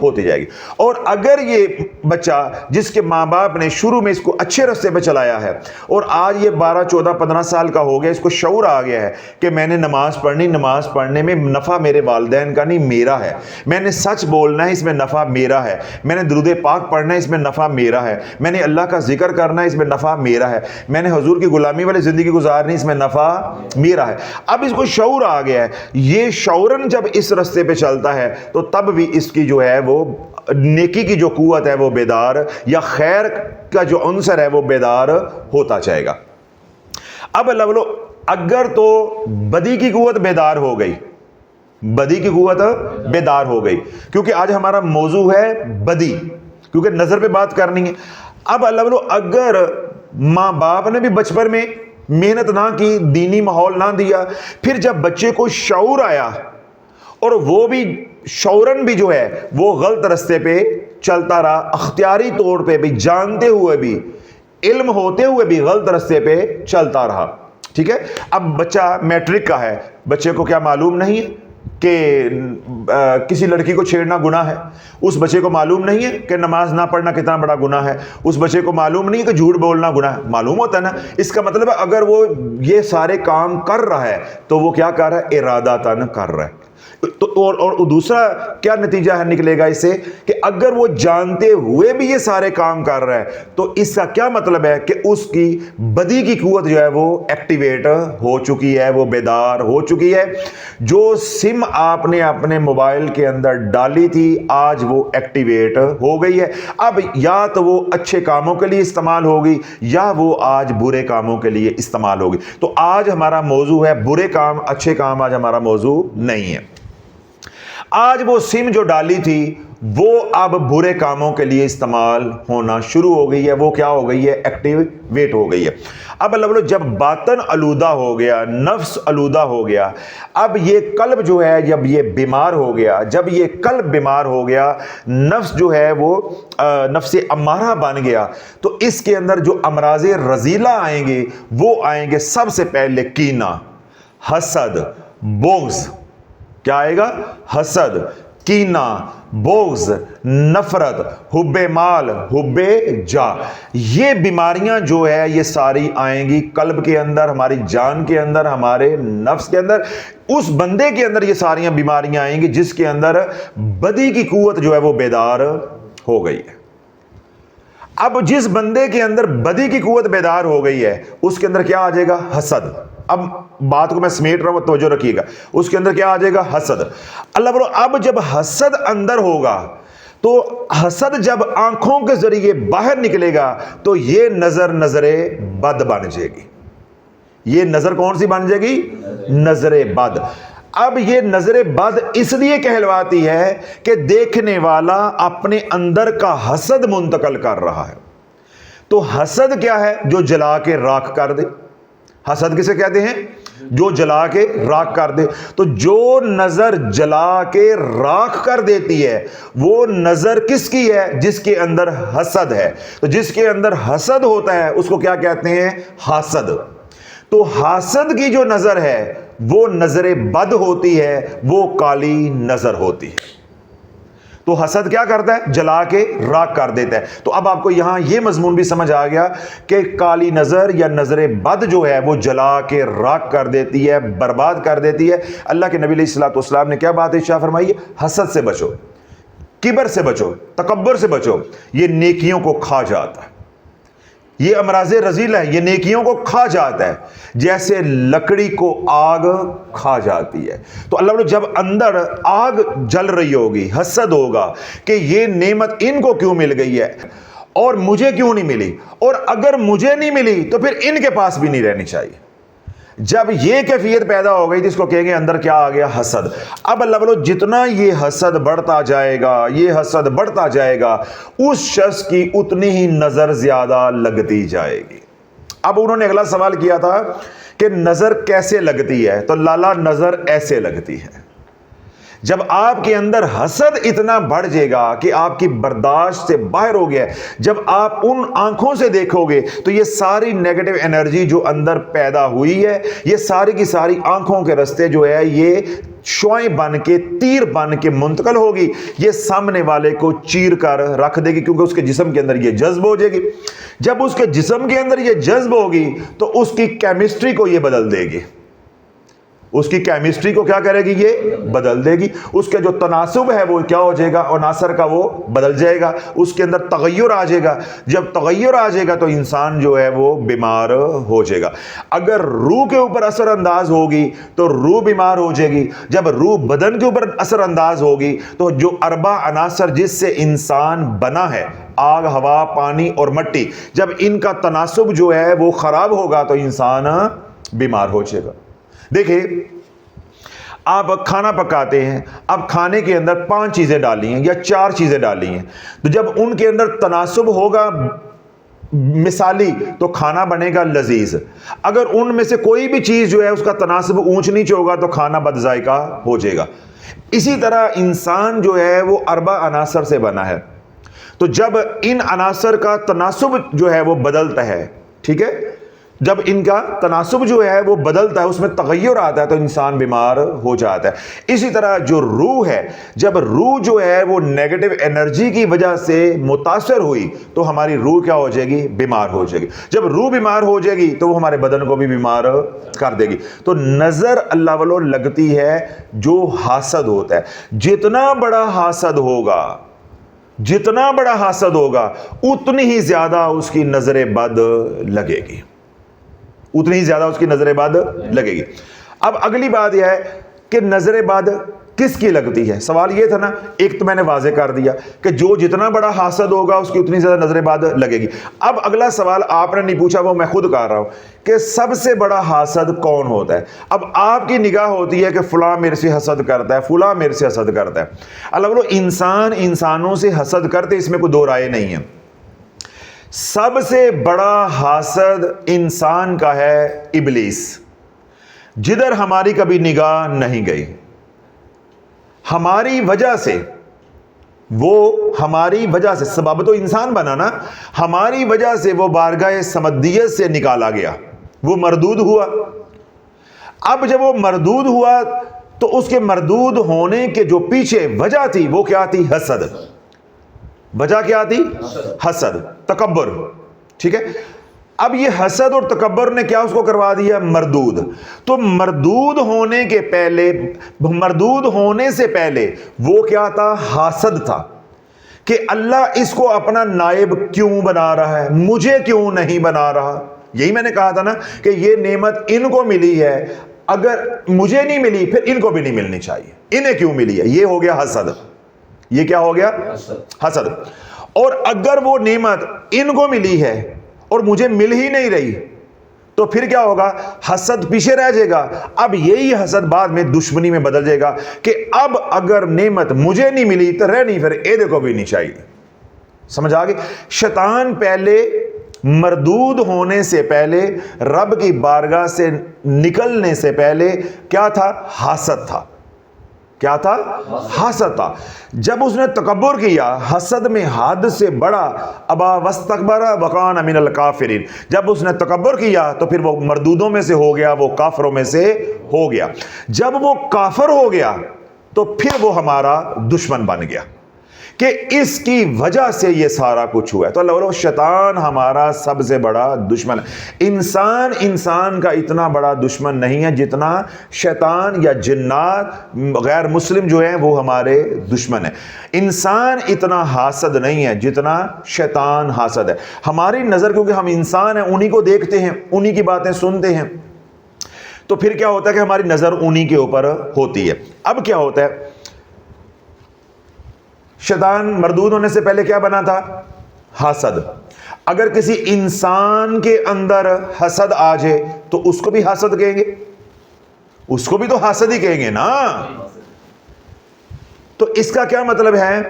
S1: ہوتی جائے گی. اور اگر یہ بچہ جس کے ماں باپ نے شروع میں اس کو اچھے رستے پہ چلایا ہے اور آج یہ 12 14 15 سال کا ہو گیا, اس کو شعور آ گیا ہے کہ میں نے نماز پڑھنی, نماز پڑھنے میں نفع میرے والدین کا نہیں میرا ہے, میں نے سچ بولنا ہے اس میں نفع میرا ہے, میں نے درود پاک پڑھنا ہے اس میں نفع میرا ہے, میں نے اللہ کا ذکر کرنا ہے اس میں نفع میرا ہے, میں نے حضور کی غلامی والی زندگی گزارنی اس میں نفع میرا ہے. اب اس کو شعور آ گیا ہے. یہ شعورن جب اس رستے پہ چلتا ہے تو تب بھی اس کی جو ہے وہ نیکی کی جو قوت ہے وہ بیدار, یا خیر کا جو عنصر ہے وہ بیدار ہوتا جائے گا. اب اللہ بولو اگر تو بدی کی قوت بیدار ہو گئی, بدی کی قوت بیدار ہو گئی, کیونکہ آج ہمارا موضوع ہے بدی, کیونکہ نظر پہ بات کرنی ہے. اب اللہ بولو اگر ماں باپ نے بھی بچپن میں محنت نہ کی, دینی ماحول نہ دیا, پھر جب بچے کو شعور آیا اور وہ بھی شعورن بھی جو ہے وہ غلط رستے پہ چلتا رہا, اختیاری طور پہ بھی, جانتے ہوئے بھی, علم ہوتے ہوئے بھی غلط رستے پہ چلتا رہا, ٹھیک ہے. اب بچہ میٹرک کا ہے, بچے کو کیا معلوم نہیں ہے کہ کسی لڑکی کو چھیڑنا گناہ ہے, اس بچے کو معلوم نہیں ہے کہ نماز نہ پڑھنا کتنا بڑا گناہ ہے, اس بچے کو معلوم نہیں ہے کہ جھوٹ بولنا گناہ ہے. معلوم ہوتا ہے نا. اس کا مطلب ہے اگر وہ یہ سارے کام کر رہا ہے تو وہ کیا کر رہا ہے؟ ارادتاً کر رہا ہے. تو اور دوسرا کیا نتیجہ ہے نکلے گا اس سے کہ اگر وہ جانتے ہوئے بھی یہ سارے کام کر رہا ہے تو اس کا کیا مطلب ہے کہ اس کی بدی کی قوت جو ہے وہ ایکٹیویٹ ہو چکی ہے, وہ بیدار ہو چکی ہے. جو سم آپ نے اپنے موبائل کے اندر ڈالی تھی آج وہ ایکٹیویٹ ہو گئی ہے. اب یا تو وہ اچھے کاموں کے لیے استعمال ہوگی یا وہ آج برے کاموں کے لیے استعمال ہوگی. تو آج ہمارا موضوع ہے برے کام, اچھے کام آج ہمارا موضوع نہیں ہے. آج وہ سم جو ڈالی تھی وہ اب برے کاموں کے لیے استعمال ہونا شروع ہو گئی ہے. وہ کیا ہو گئی ہے؟ ایکٹیویٹ ہو گئی ہے. اب اللہ بولو جب باطن آلودہ ہو گیا, نفس آلودہ ہو گیا, اب یہ قلب جو ہے جب یہ بیمار ہو گیا, جب یہ قلب بیمار ہو گیا, نفس جو ہے وہ نفس امارہ بن گیا, تو اس کے اندر جو امراض رذیلہ آئیں گے وہ آئیں گے. سب سے پہلے کینہ, حسد, بغض. کیا آئے گا؟ حسد, کینہ, بغض, نفرت, حب مال, حب جاہ. یہ بیماریاں جو ہے یہ ساری آئیں گی قلب کے اندر, ہماری جان کے اندر, ہمارے نفس کے اندر. اس بندے کے اندر یہ ساریاں بیماریاں آئیں گی جس کے اندر بدی کی قوت جو ہے وہ بیدار ہو گئی ہے. اب جس بندے کے اندر بدی کی قوت بیدار ہو گئی ہے اس کے اندر کیا آ جائے گا؟ حسد. اب بات کو میں سمیٹ رہا ہوں, توجہ رکھیے گا. اس کے اندر کیا آ جائے گا؟ حسد. اللہ بولو اب جب حسد اندر ہوگا تو حسد جب آنکھوں کے ذریعے باہر نکلے گا تو یہ نظر بد بن جائے گی. یہ نظر کون سی بن جائے گی؟ نظر بد. اب یہ نظر بد اس لیے کہلواتی ہے کہ دیکھنے والا اپنے اندر کا حسد منتقل کر رہا ہے. تو حسد کیا ہے؟ جو جلا کے راکھ کر دے. حسد کسے کہتے ہیں؟ جو جلا کے راکھ کر دے. تو جو نظر جلا کے راکھ کر دیتی ہے وہ نظر کس کی ہے؟ جس کے اندر حسد ہے. تو جس کے اندر حسد ہوتا ہے اس کو کیا کہتے ہیں؟ حاسد. تو حاسد کی جو نظر ہے وہ نظر بد ہوتی ہے, وہ کالی نظر ہوتی ہے. تو حسد کیا کرتا ہے؟ جلا کے راکھ کر دیتا ہے. تو اب آپ کو یہاں یہ مضمون بھی سمجھ آ گیا کہ کالی نظر یا نظر بد جو ہے وہ جلا کے راکھ کر دیتی ہے, برباد کر دیتی ہے. اللہ کے نبی علیہ الصلوۃ والسلام نے کیا بات ارشاد فرمائی ہے؟ حسد سے بچو, کبر سے بچو, تکبر سے بچو, یہ نیکیوں کو کھا جاتا ہے. یہ امراض رذیل ہے, یہ نیکیوں کو کھا جاتا ہے جیسے لکڑی کو آگ کھا جاتی ہے. تو اللہ جب اندر آگ جل رہی ہوگی, حسد ہوگا کہ یہ نعمت ان کو کیوں مل گئی ہے اور مجھے کیوں نہیں ملی, اور اگر مجھے نہیں ملی تو پھر ان کے پاس بھی نہیں رہنی چاہیے. جب یہ کیفیت پیدا ہو گئی جس کو کہیں گے اندر کیا آ گیا؟ حسد. اب اللہ بولو جتنا یہ حسد بڑھتا جائے گا, یہ حسد بڑھتا جائے گا, اس شخص کی اتنی ہی نظر زیادہ لگتی جائے گی. اب انہوں نے اگلا سوال کیا تھا کہ نظر کیسے لگتی ہے؟ تو لالا نظر ایسے لگتی ہے. جب آپ کے اندر حسد اتنا بڑھ جائے گا کہ آپ کی برداشت سے باہر ہو گیا ہے, جب آپ ان آنکھوں سے دیکھو گے تو یہ ساری نیگیٹو انرجی جو اندر پیدا ہوئی ہے یہ ساری کی ساری آنکھوں کے رستے جو ہے یہ شوائیں بن کے, تیر بن کے منتقل ہوگی. یہ سامنے والے کو چیر کر رکھ دے گی کیونکہ اس کے جسم کے اندر یہ جذب ہو جائے گی. جب اس کے جسم کے اندر یہ جذب ہوگی تو اس کی کیمسٹری کو یہ بدل دے گی. اس کی کیمسٹری کو کیا کرے گی؟ یہ بدل دے گی. اس کے جو تناسب ہے وہ کیا ہو جائے گا؟ عناصر کا وہ بدل جائے گا. اس کے اندر تغیر آ جائے گا. جب تغیر آ جائے گا تو انسان جو ہے وہ بیمار ہو جائے گا. اگر روح کے اوپر اثر انداز ہوگی تو روح بیمار ہو جائے گی. جب روح بدن کے اوپر اثر انداز ہوگی تو جو اربع عناصر جس سے انسان بنا ہے, آگ, ہوا, پانی اور مٹی, جب ان کا تناسب جو ہے وہ خراب ہوگا تو انسان بیمار ہو جائے گا. دیکھیں آپ کھانا پکاتے ہیں, اب کھانے کے اندر 5 چیزیں ڈالی ہیں یا 4 چیزیں ڈالی ہیں, تو جب ان کے اندر تناسب ہوگا مثالی تو کھانا بنے گا لذیذ. اگر ان میں سے کوئی بھی چیز جو ہے اس کا تناسب اونچ نیچ ہوگا تو کھانا بد ذائقہ ہو جائے گا. اسی طرح انسان جو ہے وہ اربع عناصر سے بنا ہے. تو جب ان عناصر کا تناسب جو ہے وہ بدلتا ہے, ٹھیک ہے, جب ان کا تناسب جو ہے وہ بدلتا ہے, اس میں تغیر آتا ہے تو انسان بیمار ہو جاتا ہے. اسی طرح جو روح ہے, جب روح جو ہے وہ نیگیٹو انرجی کی وجہ سے متاثر ہوئی تو ہماری روح کیا ہو جائے گی؟ بیمار ہو جائے گی. جب روح بیمار ہو جائے گی تو وہ ہمارے بدن کو بھی بیمار کر دے گی. تو نظر اللہ والو لگتی ہے جو حاسد ہوتا ہے. جتنا بڑا حاسد ہوگا, جتنا بڑا حاسد ہوگا اتنی ہی زیادہ اس کی نظر بد لگے گی, اتنی ہی زیادہ اس کی نظر بد لگے گی. اب اگلی بات یہ ہے کہ نظر بد کس کی لگتی ہے؟ سوال یہ تھا نا, ایک تو میں نے واضح کر دیا کہ جو جتنا بڑا حاسد ہوگا اس کی اتنی زیادہ نظر بد لگے گی. اب اگلا سوال آپ نے نہیں پوچھا, وہ میں خود کر رہا ہوں کہ سب سے بڑا حاسد کون ہوتا ہے؟ اب آپ کی نگاہ ہوتی ہے کہ فلاں میرے سے حسد کرتا ہے, فلاں میرے سے حسد کرتا ہے. اللہ بولو انسان انسانوں سے حسد کرتے, اس میں کوئی دو رائے نہیں ہے. سب سے بڑا حاسد انسان کا ہے ابلیس, جدھر ہماری کبھی نگاہ نہیں گئی. ہماری وجہ سے ہماری وجہ سے سبب تو انسان بنا نا, ہماری وجہ سے وہ بارگاہ سمدیت سے نکالا گیا, وہ مردود ہوا. اب جب وہ مردود ہوا تو اس کے مردود ہونے کے جو پیچھے وجہ تھی وہ کیا تھی؟ حسد. وجہ کیا تھی؟ حسد, تکبر, ٹھیک ہے. اب یہ حسد اور تکبر نے کیا اس کو کروا دیا؟ مردود. تو مردود ہونے کے پہلے, مردود ہونے سے پہلے وہ کیا تھا؟ حاسد تھا. کہ اللہ اس کو اپنا نائب کیوں بنا رہا ہے, مجھے کیوں نہیں بنا رہا. یہی میں نے کہا تھا نا کہ یہ نعمت ان کو ملی ہے, اگر مجھے نہیں ملی پھر ان کو بھی نہیں ملنی چاہیے. انہیں کیوں ملی ہے؟ یہ ہو گیا حسد. یہ کیا ہو گیا؟ حسد. اور اگر وہ نعمت ان کو ملی ہے اور مجھے مل ہی نہیں رہی تو پھر کیا ہوگا؟ حسد پیچھے رہ جائے گا. اب یہی حسد بعد میں دشمنی میں بدل جائے گا کہ اب اگر نعمت مجھے نہیں ملی تو رہ نہیں, پھر ایدے کو بھی نہیں چاہیے. سمجھ آ گئی؟ شیطان پہلے مردود ہونے سے پہلے, رب کی بارگاہ سے نکلنے سے پہلے کیا تھا؟ حسد تھا. کیا تھا؟ حسد تھا. جب اس نے تکبر کیا, حسد میں حد سے بڑا, ابا واستکبر وکان من الکافرین, جب اس نے تکبر کیا تو پھر وہ مردودوں میں سے ہو گیا, وہ کافروں میں سے ہو گیا. جب وہ کافر ہو گیا تو پھر وہ ہمارا دشمن بن گیا کہ اس کی وجہ سے یہ سارا کچھ ہوا ہے. تو اللہ بولو شیطان ہمارا سب سے بڑا دشمن ہے. انسان کا اتنا بڑا دشمن نہیں ہے جتنا شیطان یا جنات غیر مسلم جو ہیں وہ ہمارے دشمن ہیں. انسان اتنا حاسد نہیں ہے جتنا شیطان حاسد ہے. ہماری نظر, کیونکہ ہم انسان ہیں, انہی کو دیکھتے ہیں, انہی کی باتیں سنتے ہیں, تو پھر کیا ہوتا ہے کہ ہماری نظر انہی کے اوپر ہوتی ہے. اب کیا ہوتا ہے, شیطان مردود ہونے سے پہلے کیا بنا تھا؟ حسد. اگر کسی انسان کے اندر حسد آ جائے تو اس کو بھی حسد کہیں گے, اس کو بھی تو حسد ہی کہیں گے نا. تو اس کا کیا مطلب ہے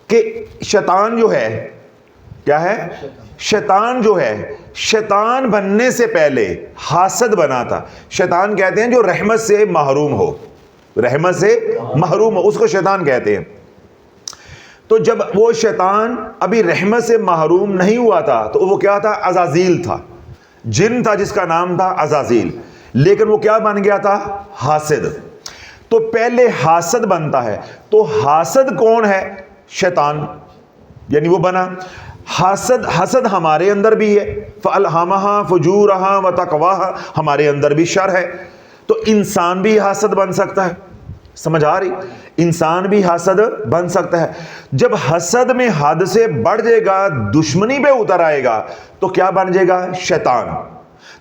S1: کہ شیطان جو ہے, کیا ہے؟ شیطان جو ہے, شیطان بننے سے پہلے حاسد بنا تھا. شیطان کہتے ہیں جو رحمت سے محروم ہو, رحمت سے محروم ہو, اس کو شیطان کہتے ہیں. تو جب وہ شیطان ابھی رحمت سے محروم نہیں ہوا تھا تو وہ کیا تھا؟ عزازیل تھا, جن تھا جس کا نام تھا عزازیل. لیکن وہ کیا بن گیا تھا؟ حاسد. تو پہلے حاسد بنتا ہے. تو حاسد کون ہے؟ شیطان, یعنی وہ بنا. حسد ہمارے اندر بھی ہے, فَأَلْهَمَهَا فُجُورَهَا وَتَقْوَاهَا, ہمارے اندر بھی شر ہے. تو انسان بھی حاسد بن سکتا ہے. سمجھ آ رہی؟ انسان بھی حسد بن سکتا ہے. جب حسد میں حد سے بڑھ جائے گا, دشمنی پہ اتر آئے گا تو کیا بن جائے گا؟ شیطان.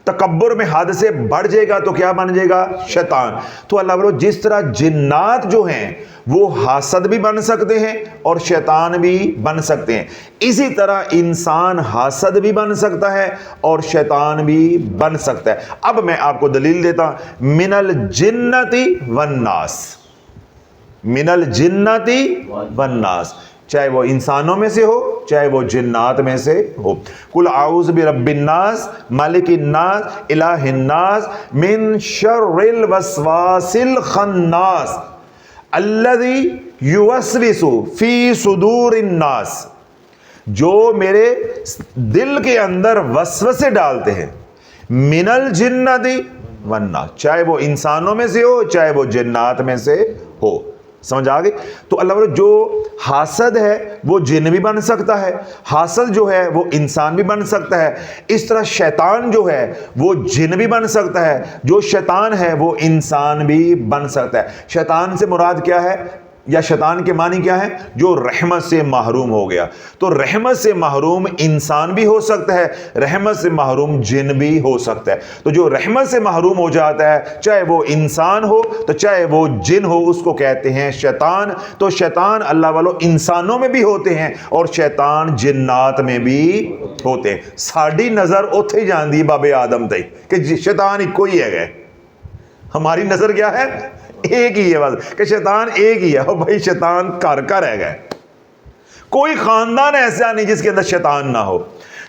S1: تکبر میں حد سے بڑھ جائے گا تو کیا بن جائے گا؟ شیطان. تو اللہ بولو جس طرح جنات جو ہیں وہ حاسد بھی بن سکتے ہیں اور شیطان بھی بن سکتے ہیں, اسی طرح انسان حاسد بھی بن سکتا ہے اور شیطان بھی بن سکتا ہے. اب میں آپ کو دلیل دیتا ہوں, من الجنتی والناس, من الجنتی والناس, چاہے وہ انسانوں میں سے ہو چاہے وہ جنات میں سے ہو. قل اعوذ برب الناس مالک الناس الہ الناس من شر الوسواس الخناس الذی یوسوس فی صدور الناس, جو میرے دل کے اندر وسوسے ڈالتے ہیں. من الجنتی والناس, چاہے وہ انسانوں میں سے ہو چاہے وہ جنات میں سے ہو. سمجھ آ گئی؟ تو اللہ بولے جو حاسد ہے وہ جن بھی بن سکتا ہے, حاسد جو ہے وہ انسان بھی بن سکتا ہے. اس طرح شیطان جو ہے وہ جن بھی بن سکتا ہے, جو شیطان ہے وہ انسان بھی بن سکتا ہے. شیطان سے مراد کیا ہے, یا شیطان کے معنی کیا ہے؟ جو رحمت سے محروم ہو گیا. تو رحمت سے محروم انسان بھی ہو سکتا ہے, رحمت سے محروم جن بھی ہو سکتا ہے. تو جو رحمت سے محروم ہو جاتا ہے, چاہے وہ انسان ہو تو چاہے وہ جن ہو, اس کو کہتے ہیں شیطان. تو شیطان اللہ والو انسانوں میں بھی ہوتے ہیں اور شیطان جنات میں بھی ہوتے ہیں. ساڑی نظر اوتھے ہی جان دی بابے آدم تے کہ شیطان ہی کوئی ہے گئے. ہماری نظر کیا ہے؟ ایک ہی ہے بس, کہ شیطان ایک ہی ہے. اور بھائی شیطان گھر کا رہ گئے. کوئی خاندان ایسا نہیں جس کے اندر شیطان نہ ہو.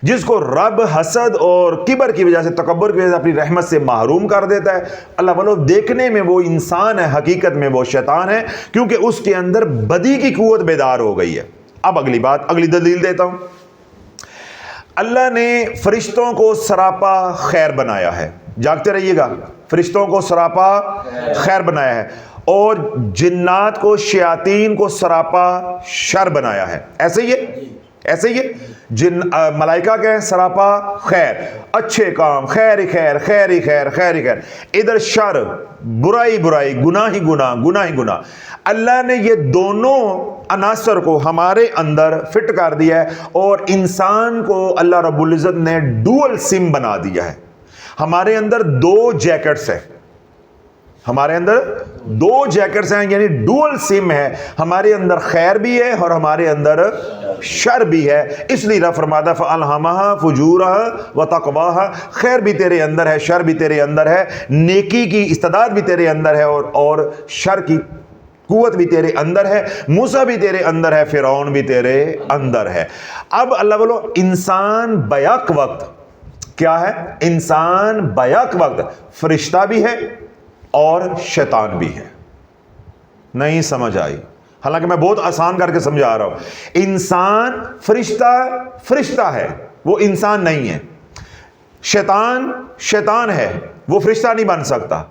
S1: جس کو رب حسد اور کبر کی وجہ سے, تکبر کی وجہ سے اپنی رحمت سے محروم کر دیتا ہے, اللہ والو دیکھنے میں وہ انسان ہے, حقیقت میں وہ شیطان ہے, کیونکہ اس کے اندر بدی کی قوت بیدار ہو گئی ہے. اب اگلی بات, اگلی دلیل دیتا ہوں. اللہ نے فرشتوں کو سراپا خیر بنایا ہے, جاگتے رہیے گا, فرشتوں کو سراپا خیر بنایا ہے, اور جنات کو, شیاطین کو سراپا شر بنایا ہے. ایسے ہی ہے, ایسے ہی ہے. جن ملائکہ کے ہیں سراپا خیر، اچھے کام، خیر ہی خیر، خیر ہی خیر، خیر ہی خیر. ادھر شر، برائی برائی، گناہ ہی گناہ، گناہ ہی گناہ. اللہ نے یہ دونوں عناصر کو ہمارے اندر فٹ کر دیا ہے، اور انسان کو اللہ رب العزت نے ڈوئل سم بنا دیا ہے. ہمارے اندر دو جیکٹس ہیں، ہمارے اندر دو جیکٹس ہیں، یعنی ڈوئل سم ہے. ہمارے اندر خیر بھی ہے اور ہمارے اندر شر بھی ہے. اس لیے رب فرماتا فَأَلْهَمَهَا فُجُورَهَا وَتَقْوَاهَا. خیر بھی تیرے اندر ہے، شر بھی تیرے اندر ہے، نیکی کی استعداد بھی تیرے اندر ہے، اور شر کی قوت بھی تیرے اندر ہے. موسیٰ بھی تیرے اندر ہے، فرعون بھی تیرے اندر ہے. اب اللہ بولو انسان بیک وقت کیا ہے؟ انسان بیک وقت فرشتہ بھی ہے اور شیطان بھی ہے. نہیں سمجھ آئی؟ حالانکہ میں بہت آسان کر کے سمجھا رہا ہوں. انسان فرشتہ ہے، وہ انسان نہیں ہے. شیطان ہے، وہ فرشتہ نہیں بن سکتا.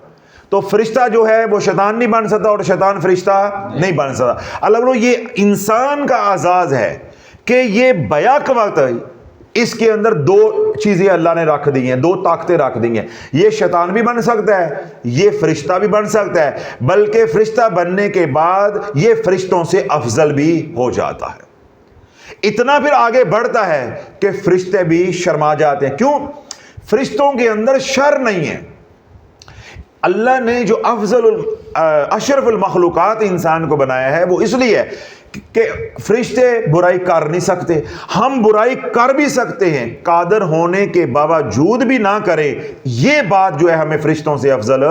S1: تو فرشتہ جو ہے وہ شیطان نہیں بن سکتا، اور شیطان فرشتہ نہیں بن سکتا. اللہ بولو یہ انسان کا اعزاز ہے کہ یہ بیک وقت اس کے اندر دو چیزیں اللہ نے رکھ دی ہیں، دو طاقتیں رکھ دی ہیں. یہ شیطان بھی بن سکتا ہے، یہ فرشتہ بھی بن سکتا ہے، بلکہ فرشتہ بننے کے بعد یہ فرشتوں سے افضل بھی ہو جاتا ہے. اتنا پھر آگے بڑھتا ہے کہ فرشتے بھی شرما جاتے ہیں. کیوں؟ فرشتوں کے اندر شر نہیں ہے. اللہ نے جو اشرف المخلوقات انسان کو بنایا ہے وہ اس لیے ہے کہ فرشتے برائی کر نہیں سکتے. ہم برائی کر بھی سکتے ہیں، قادر ہونے کے باوجود بھی نہ کریں، یہ بات جو ہے ہمیں فرشتوں سے افضل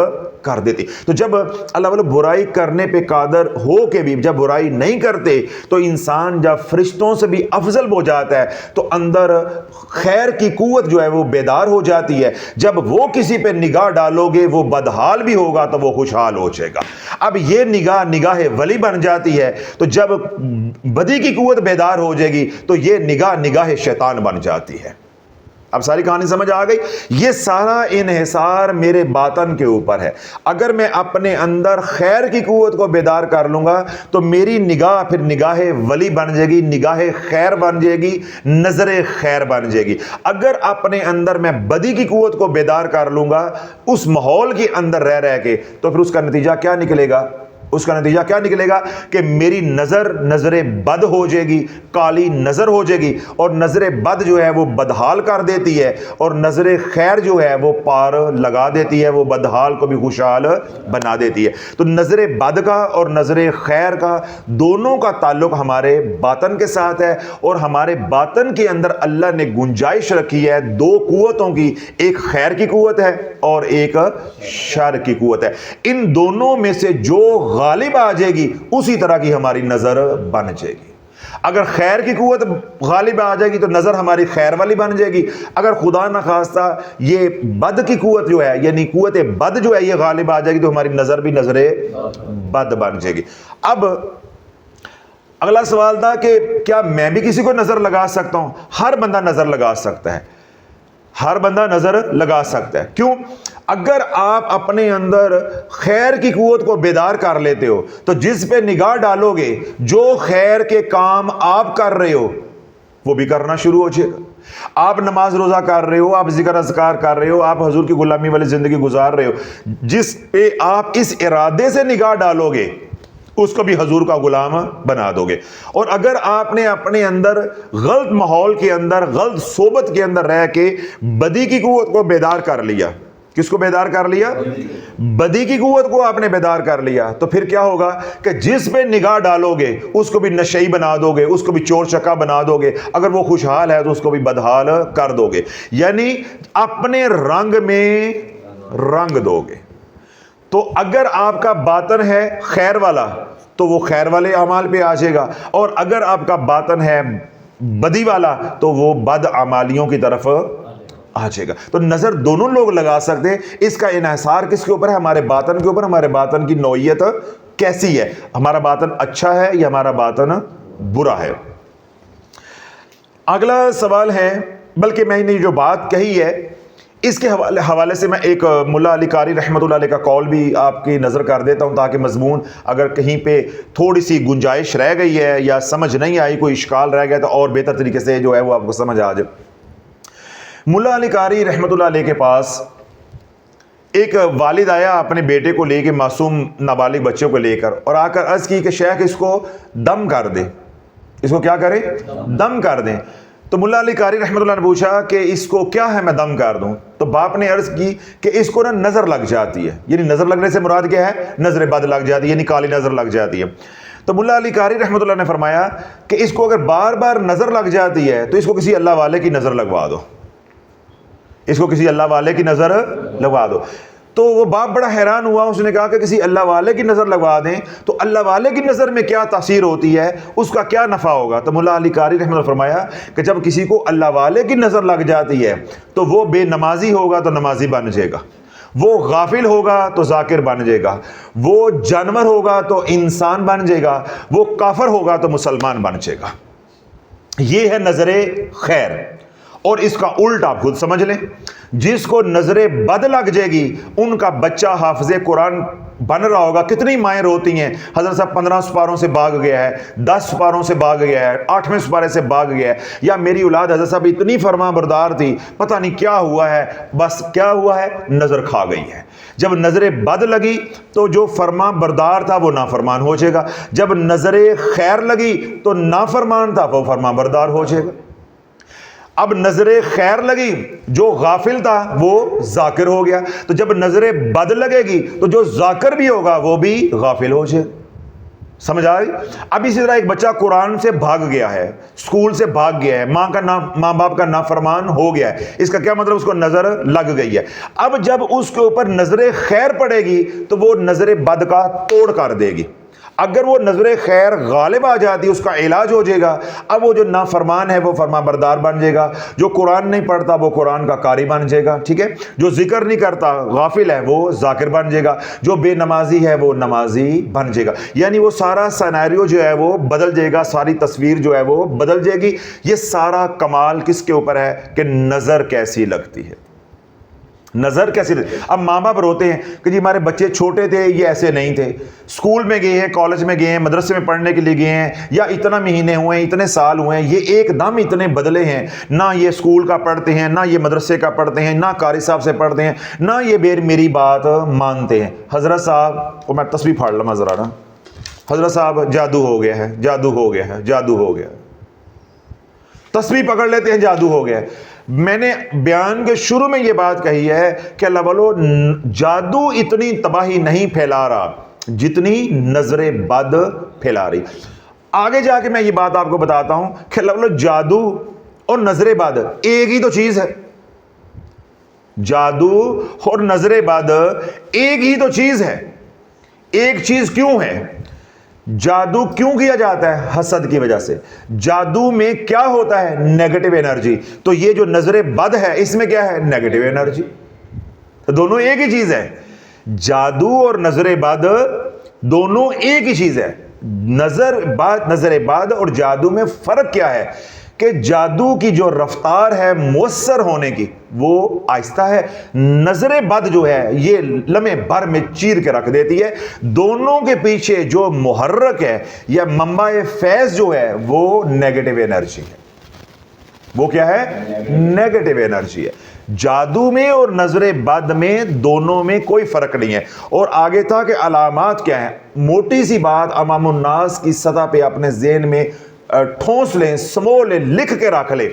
S1: کر دیتی. تو جب اللہ تعالیٰ برائی کرنے پہ قادر ہو کے بھی جب برائی نہیں کرتے تو انسان جب فرشتوں سے بھی افضل ہو جاتا ہے تو اندر خیر کی قوت جو ہے وہ بیدار ہو جاتی ہے. جب وہ کسی پہ نگاہ ڈالو گے وہ بدحال بھی ہوگا تو وہ خوشحال ہو جائے گا. اب یہ نگاہ ولی بن جاتی ہے. تو جب بدی کی قوت بیدار ہو جائے گی تو یہ نگاہ شیطان بن جاتی ہے. اب ساری کہانی سمجھ آ گئی؟ یہ سارا انحصار میرے باطن کے اوپر ہے. اگر میں اپنے اندر خیر کی قوت کو بیدار کر لوں گا تو میری نگاہ پھر نگاہ ولی بن جائے گی، نگاہ خیر بن جائے گی، نظر خیر بن جائے گی. اگر اپنے اندر میں بدی کی قوت کو بیدار کر لوں گا اس ماحول کے اندر رہ کے تو پھر اس کا نتیجہ کیا نکلے گا؟ اس کا نتیجہ کیا نکلے گا کہ میری نظر بد ہو جائے گی، کالی نظر ہو جائے گی، اور نظر بد جو ہے وہ بدحال کر دیتی ہے، اور نظر خیر جو ہے وہ پار لگا دیتی ہے، وہ بدحال کو بھی خوشحال بنا دیتی ہے. تو نظر بد کا اور نظر خیر کا دونوں کا تعلق ہمارے باطن کے ساتھ ہے. اور ہمارے باطن کے اندر اللہ نے گنجائش رکھی ہے دو قوتوں کی، ایک خیر کی قوت ہے اور ایک شر کی قوت ہے. ان دونوں میں سے جو غالب آ جائے گی اسی طرح کی ہماری نظر بن جائے گی. اگر خیر کی قوت غالب آ جائے گی تو نظر ہماری خیر والی بن جائے گی. اگر خدا نخواستہ یہ بد کی قوت جو ہے یعنی قوت بد جو ہے یہ غالب آ جائے گی تو ہماری نظر بھی نظر بد بن جائے گی. اب اگلا سوال تھا کہ کیا میں بھی کسی کو نظر لگا سکتا ہوں؟ ہر بندہ نظر لگا سکتا ہے، ہر بندہ نظر لگا سکتا ہے. کیوں؟ اگر آپ اپنے اندر خیر کی قوت کو بیدار کر لیتے ہو تو جس پہ نگاہ ڈالو گے جو خیر کے کام آپ کر رہے ہو وہ بھی کرنا شروع ہو جائے گا. آپ نماز روزہ کر رہے ہو، آپ ذکر اذکار کر رہے ہو، آپ حضور کی غلامی والی زندگی گزار رہے ہو، جس پہ آپ اس ارادے سے نگاہ ڈالو گے اس کو بھی حضور کا غلام بنا دو گے. اور اگر آپ نے اپنے اندر غلط ماحول کے اندر، غلط صحبت کے اندر رہ کے بدی کی قوت کو بیدار کر لیا، کس کو بیدار کر لیا؟ بدی کی قوت کو آپ نے بیدار کر لیا، تو پھر کیا ہوگا کہ جس پہ نگاہ ڈالو گے اس کو بھی نشئی بنا دو گے، اس کو بھی چور چکا بنا دو گے. اگر وہ خوشحال ہے تو اس کو بھی بدحال کر دو گے. یعنی اپنے رنگ میں رنگ دو گے. تو اگر آپ کا باطن ہے خیر والا تو وہ خیر والے اعمال پہ آ جائے گا، اور اگر آپ کا باطن ہے بدی والا تو وہ بد اعمالیوں کی طرف آ جائے گا. تو نظر دونوں لوگ لگا سکتے ہیں. اس کا انحصار کس کے اوپر ہے؟ ہمارے باطن کے اوپر. ہمارے باطن کی نوعیت کیسی ہے؟ ہمارا باطن اچھا ہے یا ہمارا باطن برا ہے؟ اگلا سوال ہے، بلکہ میں نے جو بات کہی ہے اس کے حوالے سے میں ایک ملا علی قاری رحمۃ اللہ علیہ کا قول بھی آپ کی نظر کر دیتا ہوں، تاکہ مضمون اگر کہیں پہ تھوڑی سی گنجائش رہ گئی ہے یا سمجھ نہیں آئی، کوئی اشکال رہ گیا، تو اور بہتر طریقے سے جو ہے وہ آپ کو سمجھ آ جائے۔ ملا علی قاری رحمۃ اللہ علیہ کے پاس ایک والد آیا اپنے بیٹے کو لے کے، معصوم نابالغ بچوں کو لے کر، اور آ کر عرض کی کہ شیخ اس کو دم کر دیں، اس کو کیا کریں؟ دم کر دیں۔ تو ملا علی قاری رحمۃ اللہ نے پوچھا کہ اس کو کیا ہے میں دم کر دوں؟ تو باپ نے عرض کی کہ اس کو نا نظر لگ جاتی ہے، یعنی نظر لگنے سے مراد کیا ہے؟ نظر بد لگ جاتی ہے، یعنی کالی نظر لگ جاتی ہے۔ تو ملا علی قاری رحمۃ اللہ نے فرمایا کہ اس کو اگر بار بار نظر لگ جاتی ہے تو اس کو کسی اللہ والے کی نظر لگوا دو، اس کو کسی اللہ والے کی نظر لگوا دو۔ تو وہ باپ بڑا حیران ہوا، اس نے کہا کہ کسی اللہ والے کی نظر لگوا دیں تو اللہ والے کی نظر میں کیا تاثیر ہوتی ہے، اس کا کیا نفع ہوگا؟ تو ملا علی قاری رحمۃ اللہ نے فرمایا کہ جب کسی کو اللہ والے کی نظر لگ جاتی ہے تو وہ بے نمازی ہوگا تو نمازی بن جائے گا، وہ غافل ہوگا تو ذاکر بن جائے گا، وہ جانور ہوگا تو انسان بن جائے گا، وہ کافر ہوگا تو مسلمان بن جائے گا۔ یہ ہے نظر خیر۔ اور اس کا الٹ آپ خود سمجھ لیں، جس کو نظر بد لگ جائے گی ان کا بچہ حافظ قرآن بن رہا ہوگا۔ کتنی مائیں روتی ہیں، حضرت صاحب 15 سپاروں سے بھاگ گیا ہے، 10 سپاروں سے بھاگ گیا ہے، 8ویں سپارے سے بھاگ گیا ہے، یا میری اولاد حضرت صاحب اتنی فرما بردار تھی، پتہ نہیں کیا ہوا ہے، بس کیا ہوا ہے، نظر کھا گئی ہے۔ جب نظر بد لگی تو جو فرما بردار تھا وہ نافرمان ہو جائے گا، جب نظر خیر لگی تو نافرمان تھا وہ فرما بردار ہو جائے گا۔ اب نظر خیر لگی، جو غافل تھا وہ ذاکر ہو گیا، تو جب نظر بد لگے گی تو جو ذاکر بھی ہوگا وہ بھی غافل ہو جائے۔ سمجھ آ رہی؟ اب اسی طرح ایک بچہ قرآن سے بھاگ گیا ہے، اسکول سے بھاگ گیا ہے، ماں باپ کا نافرمان ہو گیا ہے، اس کا کیا مطلب؟ اس کو نظر لگ گئی ہے۔ اب جب اس کے اوپر نظر خیر پڑے گی تو وہ نظر بد کا توڑ کر دے گی۔ اگر وہ نظر خیر غالب آ جاتی اس کا علاج ہو جائے گا۔ اب وہ جو نافرمان ہے وہ فرما بردار بن جائے گا، جو قرآن نہیں پڑھتا وہ قرآن کا قاری بن جائے گا، ٹھیک ہے، جو ذکر نہیں کرتا غافل ہے وہ ذاکر بن جائے گا، جو بے نمازی ہے وہ نمازی بن جائے گا۔ یعنی وہ سارا سیناریو جو ہے وہ بدل جائے گا، ساری تصویر جو ہے وہ بدل جائے گی۔ یہ سارا کمال کس کے اوپر ہے کہ نظر کیسی لگتی ہے، نظر کیسی لگتی ہے۔ اب ماں باپ روتے ہیں کہ جی ہمارے بچے چھوٹے تھے، یہ ایسے نہیں تھے، اسکول میں گئے ہیں، کالج میں گئے ہیں، مدرسے میں پڑھنے کے لیے گئے ہیں، یا اتنا مہینے ہوئے ہیں، اتنے سال ہوئے ہیں، یہ ایک دم اتنے بدلے ہیں، نہ یہ اسکول کا پڑھتے ہیں، نہ یہ مدرسے کا پڑھتے ہیں، نہ قاری صاحب سے پڑھتے ہیں، نہ یہ میری بات مانتے ہیں۔ حضرت صاحب کو میں تسبیح پھاڑ لما ذرا نا، حضرت صاحب جادو ہو گیا ہے، جادو ہو گیا ہے، جادو ہو گیا ہے، تسبیح پکڑ لیتے ہیں، جادو ہو گیا ہے۔ میں نے بیان کے شروع میں یہ بات کہی ہے کہ اللہ والو جادو اتنی تباہی نہیں پھیلا رہا جتنی نظر بد پھیلا رہی۔ آگے جا کے میں یہ بات آپ کو بتاتا ہوں کہ اللہ والو جادو اور نظر بد ایک ہی تو چیز ہے، جادو اور نظر بد ایک ہی تو چیز ہے۔ ایک چیز کیوں ہے؟ جادو کیوں کیا جاتا ہے؟ حسد کی وجہ سے۔ جادو میں کیا ہوتا ہے؟ Negative energy. تو یہ جو نظر بد ہے اس میں کیا ہے؟ Negative energy. تو دونوں ایک ہی چیز ہے، جادو اور نظر بد دونوں ایک ہی چیز ہے۔ نظر بد اور جادو میں فرق کیا ہے کہ جادو کی جو رفتار ہے مؤثر ہونے کی وہ آہستہ ہے، نظر بد جو ہے یہ لمحے بھر میں چیر کے رکھ دیتی ہے۔ دونوں کے پیچھے جو محرک ہے یا منبع فیض جو ہے وہ نیگیٹو انرجی ہے۔ وہ کیا ہے؟ نیگیٹو انرجی ہے۔ جادو میں اور نظر بد میں دونوں میں کوئی فرق نہیں ہے۔ اور آگے تھا کہ علامات کیا ہیں، موٹی سی بات عوام الناس کی سطح پہ اپنے ذہن میں ٹھونس لیں، سمو لیں، لکھ کے رکھ لیں۔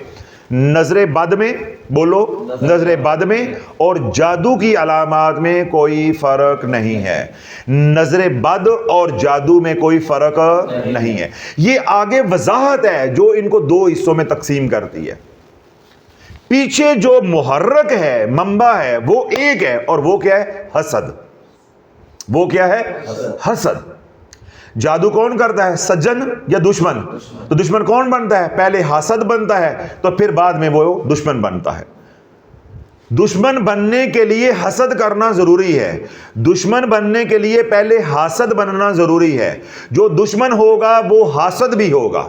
S1: نظر بد میں، بولو، نظر بد میں اور جادو کی علامات میں کوئی فرق نہیں ہے۔ نظر بد اور جادو میں کوئی فرق نہیں ہے۔ یہ آگے وضاحت ہے جو ان کو دو حصوں میں تقسیم کرتی ہے۔ پیچھے جو محرک ہے، منبع ہے، وہ ایک ہے، اور وہ کیا ہے؟ حسد۔ وہ کیا ہے؟ حسد۔ جادو کون کرتا ہے؟ سجن یا دشمن؟ تو دشمن کون بنتا ہے؟ پہلے حاسد بنتا ہے تو پھر بعد میں وہ دشمن بنتا ہے۔ دشمن بننے کے لیے حسد کرنا ضروری ہے، دشمن بننے کے لیے پہلے حاسد بننا ضروری ہے۔ جو دشمن ہوگا وہ حاسد بھی ہوگا،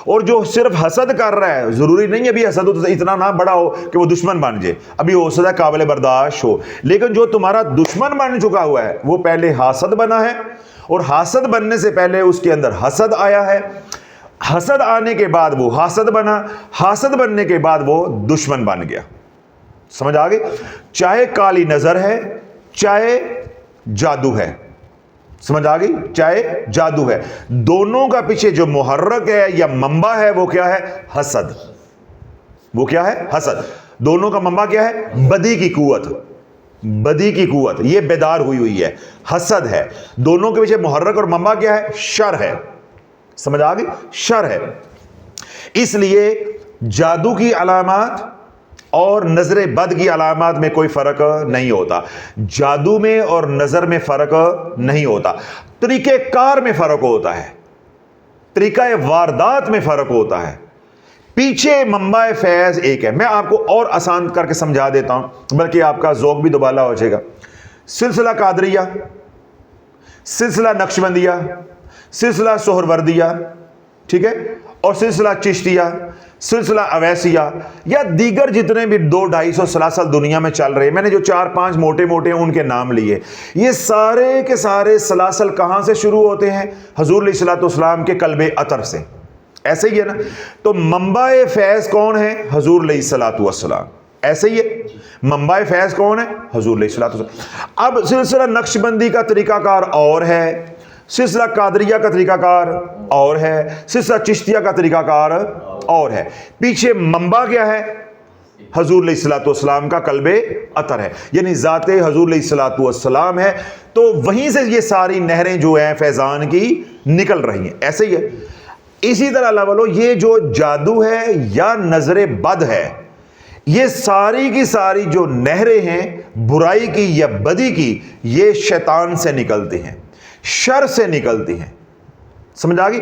S1: اور جو صرف حسد کر رہا ہے، ضروری نہیں ہے ابھی حسد اتنا نہ بڑا ہو کہ وہ دشمن بن جائے، ابھی ہو سکتا ہے قابل برداشت ہو، لیکن جو تمہارا دشمن بن چکا ہوا ہے وہ پہلے حاسد بنا ہے، اور حاسد بننے سے پہلے اس کے اندر حسد آیا ہے، حسد آنے کے بعد وہ حاسد بنا، حاسد بننے کے بعد وہ دشمن بن گیا۔ سمجھ آ گئی؟ چاہے کالی نظر ہے، چاہے جادو ہے، سمجھ آ گئی؟ چاہے جادو ہے، دونوں کا پیچھے جو محرک ہے یا منبع ہے وہ کیا ہے؟ حسد۔ وہ کیا ہے؟ حسد۔ دونوں کا منبع کیا ہے؟ بدی کی قوت، بدی کی قوت، یہ بیدار ہوئی ہے، حسد ہے۔ دونوں کے پیچھے محرک اور منبع کیا ہے؟ شر ہے۔ سمجھ آ گئی؟ شر ہے۔ اس لیے جادو کی علامات اور نظر بد کی علامات میں کوئی فرق نہیں ہوتا، جادو میں اور نظر میں فرق نہیں ہوتا، طریقہ کار میں فرق ہوتا ہے، طریقہ واردات میں فرق ہوتا ہے، پیچھے منبع فیض ایک ہے۔ میں آپ کو اور آسان کر کے سمجھا دیتا ہوں، بلکہ آپ کا ذوق بھی دوبالا ہو جائے گا۔ سلسلہ قادریہ، سلسلہ نقشبندیہ، سلسلہ سہروردیہ، ٹھیک ہے، اور سلسلہ چشتیہ، سلسلہ اویسیہ، یا دیگر جتنے بھی 200-250 سلاسل دنیا میں چل رہے ہیں، میں نے جو 4-5 موٹے موٹے ان کے نام لیے، یہ سارے کے سارے سلاسل کہاں سے شروع ہوتے ہیں؟ حضور علیہ الصلوۃ والسلام کے قلب اطہر سے۔ ایسے ہی ہے نا؟ تو منبع فیض کون ہے؟ حضور علیہ الصلوۃ والسلام۔ ایسے ہی ہے، منبع فیض کون ہے؟ حضور علیہ الصلوۃ والسلام۔ اب سلسلہ نقشبندی کا طریقہ کار اور ہے، سلسلہ قادریہ کا طریقہ کار اور ہے، سلسلہ چشتیہ کا طریقہ کار اور ہے، پیچھے منبع کیا ہے؟ حضور علیہ الصلوۃ والسلام کا قلب اطہر ہے، یعنی ذات حضور علیہ الصلوۃ والسلام ہے، تو وہیں سے یہ ساری نہریں جو ہیں فیضان کی نکل رہی ہیں۔ ایسے ہی ہے۔ اسی طرح اللہ والو، یہ جو جادو ہے یا نظر بد ہے، یہ ساری کی ساری جو نہریں ہیں برائی کی یا بدی کی، یہ شیطان سے نکلتی ہیں، شر سے نکلتی ہیں۔ سمجھ آ گئی؟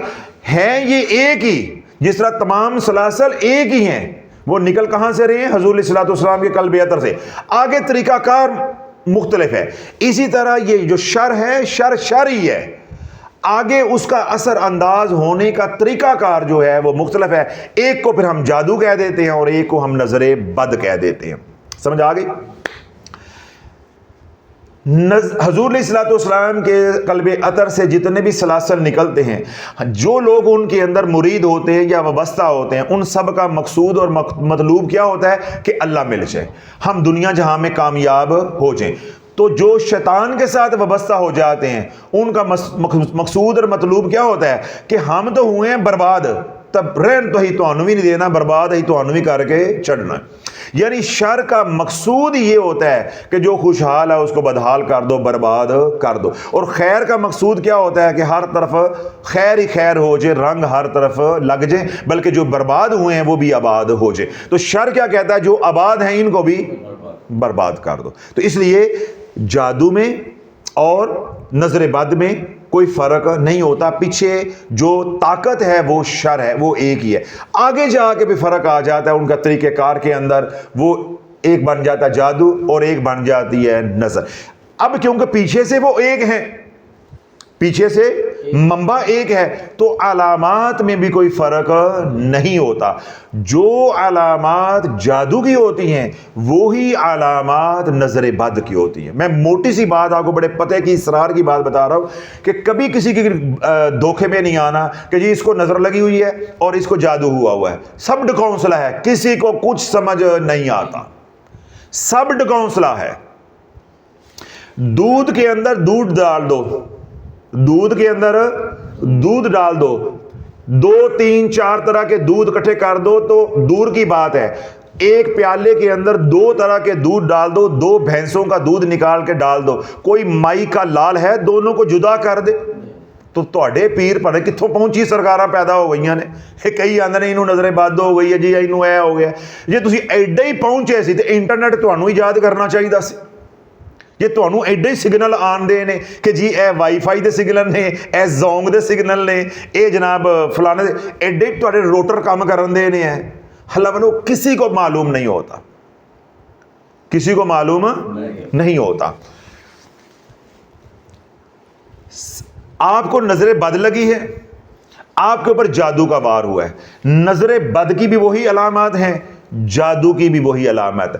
S1: ہیں یہ ایک ہی، جس طرح تمام سلاسل ایک ہی ہیں، وہ نکل کہاں سے رہے ہیں؟ حضور علیہ الصلوۃ والسلام کے قلب اطہر سے۔ آگے طریقہ کار مختلف ہے، اسی طرح یہ جو شر ہے، شر ہی ہے، آگے اس کا اثر انداز ہونے کا طریقہ کار جو ہے وہ مختلف ہے، ایک کو پھر ہم جادو کہہ دیتے ہیں اور ایک کو ہم نظر بد کہہ دیتے ہیں۔ سمجھ آ گئی؟ حضور علیہ الصلوۃ والسلام کے قلب اطہر سے جتنے بھی سلاسل نکلتے ہیں، جو لوگ ان کے اندر مرید ہوتے ہیں یا وابستہ ہوتے ہیں، ان سب کا مقصود اور مطلوب کیا ہوتا ہے؟ کہ اللہ مل جائے، ہم دنیا جہاں میں کامیاب ہو جائیں۔ تو جو شیطان کے ساتھ وابستہ ہو جاتے ہیں، ان کا مقصود اور مطلوب کیا ہوتا ہے؟ کہ ہم تو ہوئے ہیں برباد، تب رہن تو ہی تو انوی نہیں دینا، برباد ہی تو انوی کر کے چڑھنا۔ یعنی شر کا مقصود یہ ہوتا ہے کہ جو خوشحال ہے اس کو بدحال کر دو، برباد کر دو، اور خیر کا مقصود کیا ہوتا ہے؟ کہ ہر طرف خیر ہی خیر ہو جائے، رنگ ہر طرف لگ جائے، بلکہ جو برباد ہوئے ہیں وہ بھی آباد ہو جائے۔ تو شر کیا کہتا ہے؟ جو آباد ہیں ان کو بھی برباد کر دو۔ تو اس لیے جادو میں اور نظر بد میں کوئی فرق نہیں ہوتا، پیچھے جو طاقت ہے وہ شر ہے، وہ ایک ہی ہے۔ آگے جا کے بھی فرق آ جاتا ہے ان کا طریقہ کار کے اندر، وہ ایک بن جاتا ہے جادو اور ایک بن جاتی ہے نظر۔ اب کیونکہ پیچھے سے وہ ایک ہیں، پیچھے سے منبع ایک ہے، تو علامات میں بھی کوئی فرق نہیں ہوتا۔ جو علامات جادو کی ہوتی ہیں وہی علامات نظر بد کی ہوتی ہیں۔ میں موٹی سی بات آپ کو بڑے پتے کی اسرار کی بات بتا رہا ہوں کہ کبھی کسی کی دھوکے میں نہیں آنا کہ جی اس کو نظر لگی ہوئی ہے اور اس کو جادو ہوا ہے۔ سب ڈکونسلا ہے، کسی کو کچھ سمجھ نہیں آتا، سب ڈکونسلا ہے۔ دودھ کے اندر دودھ ڈال دو، دودھ کے اندر دودھ ڈال دو، 2 3 4 طرح کے دودھ اکٹھے کر دو تو دور کی بات ہے، ایک پیالے کے اندر 2 طرح کے دودھ ڈال دو، 2 بھینسوں کا دودھ نکال کے ڈال دو، کوئی مائی کا لال ہے دونوں کو جدا کر دے؟ تو تواڈے پیر پڑے کتھوں پہنچی سرکاراں پیدا ہو گئیاں نے، کئی آندے نے انہوں نظر بد ہو گئی ہے جی، انہوں اے ہو گیا۔ جی تسی ایڈا ہی پہنچے سی تے انٹرنیٹ تانوں ایجاد کرنا چاہیے سی، یہ تانوں ایڈے ہی سگنل آن دے نے کہ جی اے وائی فائی دے سگنل نے، اے زونگ دے سگنل نے، اے جناب فلانے دے، ایڈے تواڈے روٹر کام کرن دے نے ہیں۔ حلوانو کسی کو معلوم نہیں ہوتا، کسی کو معلوم نہیں ہوتا۔ آپ کو نظر بد لگی ہے، آپ کے اوپر جادو کا وار ہوا ہے. نظر بد کی بھی وہی علامات ہیں, جادو کی بھی وہی علامت.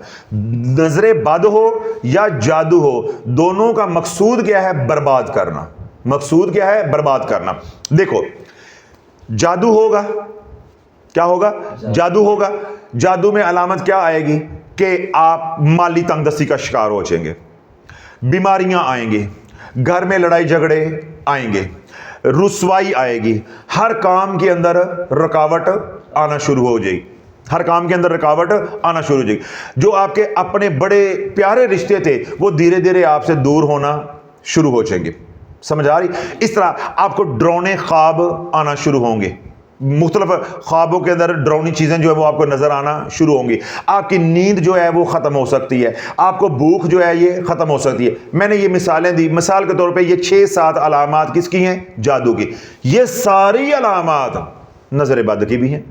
S1: نظر بد ہو یا جادو ہو, دونوں کا مقصود کیا ہے؟ برباد کرنا. مقصود کیا ہے؟ برباد کرنا. دیکھو جادو ہوگا, کیا ہوگا؟ جادو ہوگا. جادو میں علامت کیا آئے گی کہ آپ مالی تنگ دستی کا شکار ہو جائیں گے, بیماریاں آئیں گی, گھر میں لڑائی جھگڑے آئیں گے, رسوائی آئے گی, ہر کام کے اندر رکاوٹ آنا شروع ہو جائے گی, ہر کام کے اندر رکاوٹ آنا شروع ہو جائے گی. جو آپ کے اپنے بڑے پیارے رشتے تھے وہ دھیرے دھیرے آپ سے دور ہونا شروع ہو جائیں گے. سمجھ آ رہی؟ اس طرح آپ کو ڈرونے خواب آنا شروع ہوں گے, مختلف خوابوں کے اندر ڈراؤنی چیزیں جو ہے وہ آپ کو نظر آنا شروع ہوں گی. آپ کی نیند جو ہے وہ ختم ہو سکتی ہے, آپ کو بھوک جو ہے یہ ختم ہو سکتی ہے. میں نے یہ مثالیں دی, مثال کے طور پہ یہ 6-7 علامات کس کی ہیں؟ جادو کی. یہ ساری علامات نظر بد کی بھی ہیں.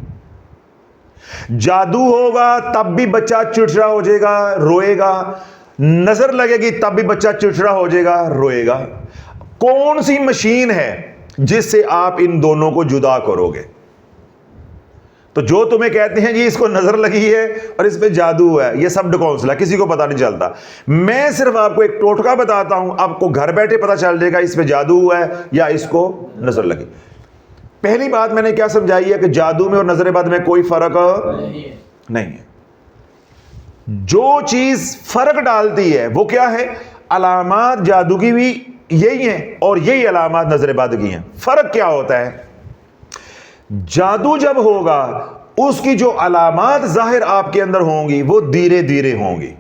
S1: جادو ہوگا تب بھی بچہ چڑچڑا ہو جائے گا, روئے گا. نظر لگے گی تب بھی بچہ چڑچڑا ہو جائے گا, روئے گا. کون سی مشین ہے جس سے آپ ان دونوں کو جدا کرو گے؟ تو جو تمہیں کہتے ہیں جی اس کو نظر لگی ہے اور اس پہ جادو ہے, یہ سب ڈکونسل ہے, کسی کو پتہ نہیں چلتا. میں صرف آپ کو ایک ٹوٹکا بتاتا ہوں, آپ کو گھر بیٹھے پتہ چل جائے گا اس پہ جادو ہوا ہے یا اس کو نظر لگی. پہلی بات میں نے کیا سمجھائی ہے کہ جادو میں اور نظر بد میں کوئی فرق نہیں ہے. جو چیز فرق ڈالتی ہے وہ کیا ہے؟ علامات جادو کی بھی یہی ہیں اور یہی علامات نظر بد کی ہیں. فرق کیا ہوتا ہے؟ جادو جب ہوگا اس کی جو علامات ظاہر آپ کے اندر ہوں گی وہ دھیرے دھیرے ہوں گی.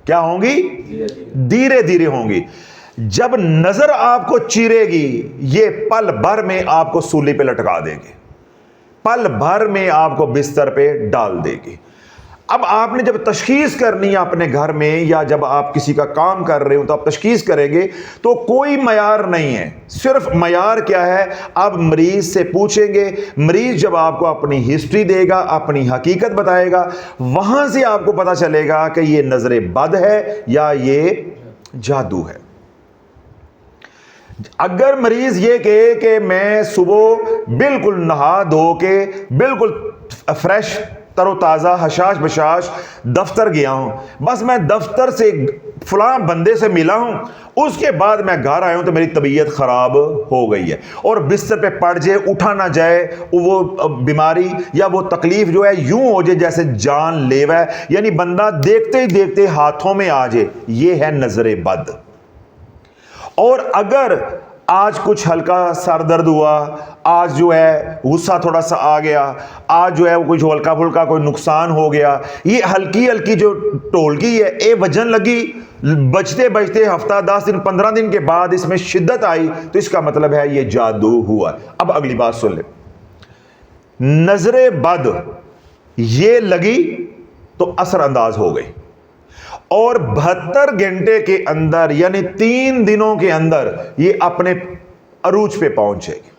S1: کیا ہوں گی؟ دھیرے دھیرے ہوں گی. جب نظر آپ کو چیرے گی یہ پل بھر میں آپ کو سولی پہ لٹکا دے گی, پل بھر میں آپ کو بستر پہ ڈال دے گی. اب آپ نے جب تشخیص کرنی ہے اپنے گھر میں یا جب آپ کسی کا کام کر رہے ہو تو آپ تشخیص کریں گے تو کوئی معیار نہیں ہے. صرف معیار کیا ہے؟ آپ مریض سے پوچھیں گے, مریض جب آپ کو اپنی ہسٹری دے گا, اپنی حقیقت بتائے گا, وہاں سے آپ کو پتہ چلے گا کہ یہ نظر بد ہے یا یہ جادو ہے. اگر مریض یہ کہے کہ میں صبح بالکل نہا دھو کے بالکل فریش تر و تازہ حشاش بشاش دفتر گیا ہوں, بس میں دفتر سے فلاں بندے سے ملا ہوں, اس کے بعد میں گھر آیا ہوں تو میری طبیعت خراب ہو گئی ہے, اور بستر پہ پڑ جائے, اٹھا نہ جائے, وہ بیماری یا وہ تکلیف جو ہے یوں ہو جائے جیسے جان لیوا ہے, یعنی بندہ دیکھتے ہی دیکھتے ہاتھوں میں آ جائے, یہ ہے نظر بد. اور اگر آج کچھ ہلکا سر درد ہوا, آج جو ہے غصہ تھوڑا سا آ گیا, آج جو ہے کچھ ہلکا پھلکا کوئی نقصان ہو گیا, یہ ہلکی ہلکی جو ٹولگی ہے اے وجن لگی, بچتے بچتے ہفتہ 10 دن 15 دن کے بعد اس میں شدت آئی تو اس کا مطلب ہے یہ جادو ہوا. اب اگلی بات سن لیں, نظر بد یہ لگی تو اثر انداز ہو گئی, اور 72 گھنٹے کے اندر یعنی 3 دنوں کے اندر یہ اپنے عروج پہ پہنچے گی.